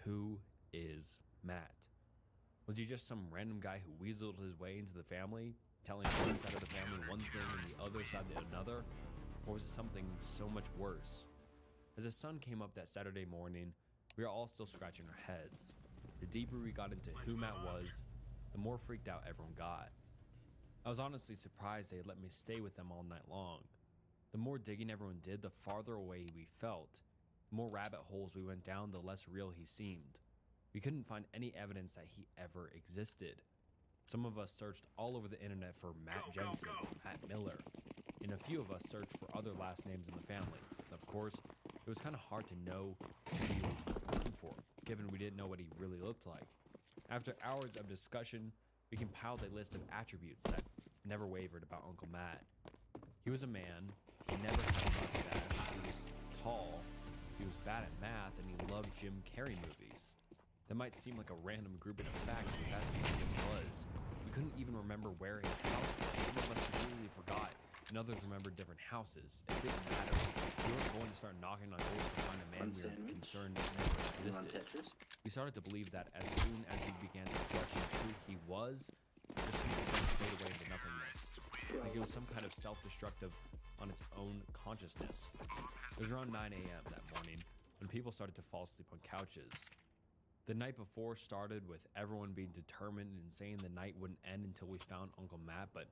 who is Matt? Was he just some random guy who weaseled his way into the family, telling one side of the family one thing and the other side another? Or was it something so much worse? As the sun came up that Saturday morning, we were all still scratching our heads. The deeper we got into who Matt was, the more freaked out everyone got. I was honestly surprised they had let me stay with them all night long. The more digging everyone did, the farther away we felt. The more rabbit holes we went down, the less real he seemed. We couldn't find any evidence that he ever existed. Some of us searched all over the internet for Matt Jensen, Matt Miller, and a few of us searched for other last names in the family. Of course, it was kind of hard to know who we were looking for, given we didn't know what he really looked like. After hours of discussion, we compiled a list of attributes that never wavered about Uncle Matt. He was a man, he never had a mustache, he was tall, he was bad at math, and he loved Jim Carrey movies. That might seem like a random grouping of facts, but that's what it was. We couldn't even remember where his house was. Some of us completely forgot, and others remembered different houses. It didn't matter. We weren't going to start knocking on doors to find a man we were concerned never existed. We started to believe that as soon as we began to question who he was, just fade away into nothingness. Like it was some kind of self-destructive on its own consciousness. It was around 9 a.m. that morning when people started to fall asleep on couches. The night before started with everyone being determined and saying the night wouldn't end until we found Uncle Matt, but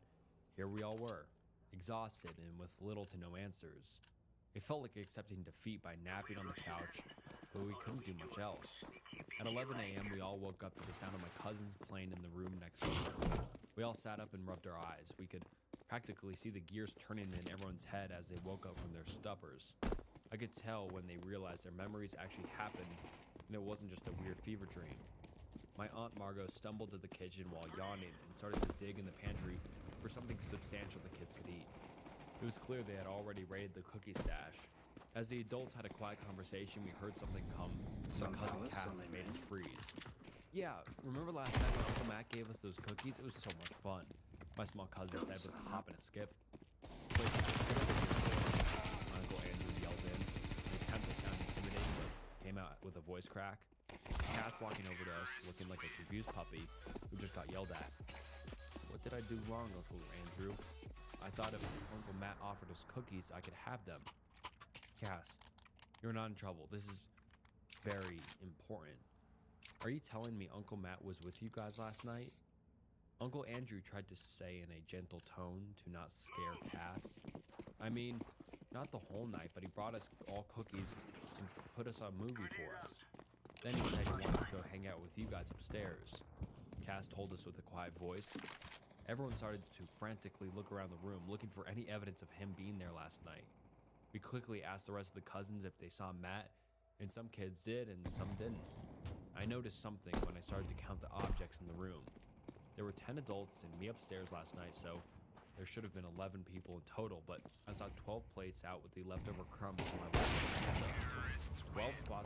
here we all were, exhausted and with little to no answers. It felt like accepting defeat by napping on the couch, but we couldn't do much else. At 11 a.m., we all woke up to the sound of my cousins playing in the room next door. We all sat up and rubbed our eyes. We could practically see the gears turning in everyone's head as they woke up from their stuppers. I could tell when they realized their memories actually happened, and it wasn't just a weird fever dream. My Aunt Margot stumbled to the kitchen while yawning and started to dig in the pantry for something substantial the kids could eat. It was clear they had already raided the cookie stash. As the adults had a quiet conversation, we heard something come from my cousin Cass and made us freeze. Yeah, remember last night when Uncle Matt gave us those cookies? It was so much fun. My small cousin said with a hop and a skip. Wait, Uncle Andrew yelled in. The attempt to sound intimidating, but came out with a voice crack. Cass walking over to us, looking like a confused puppy who just got yelled at. What did I do wrong, Uncle Andrew? I thought if Uncle Matt offered us cookies, I could have them. Cass, you're not in trouble. This is very important. Are you telling me Uncle Matt was with you guys last night? Uncle Andrew tried to say in a gentle tone to not scare Cass. I mean, not the whole night, but he brought us all cookies and put us on a movie for us. Then he said he wanted to go hang out with you guys upstairs. Cass told us with a quiet voice. Everyone started to frantically look around the room, looking for any evidence of him being there last night. We quickly asked the rest of the cousins if they saw Matt, and some kids did and some didn't. I noticed something when I started to count the objects in the room. There were 10 adults and me upstairs last night, so there should have been 11 people in total, but I saw 12 plates out with the leftover crumbs from my last pizza. 12 spots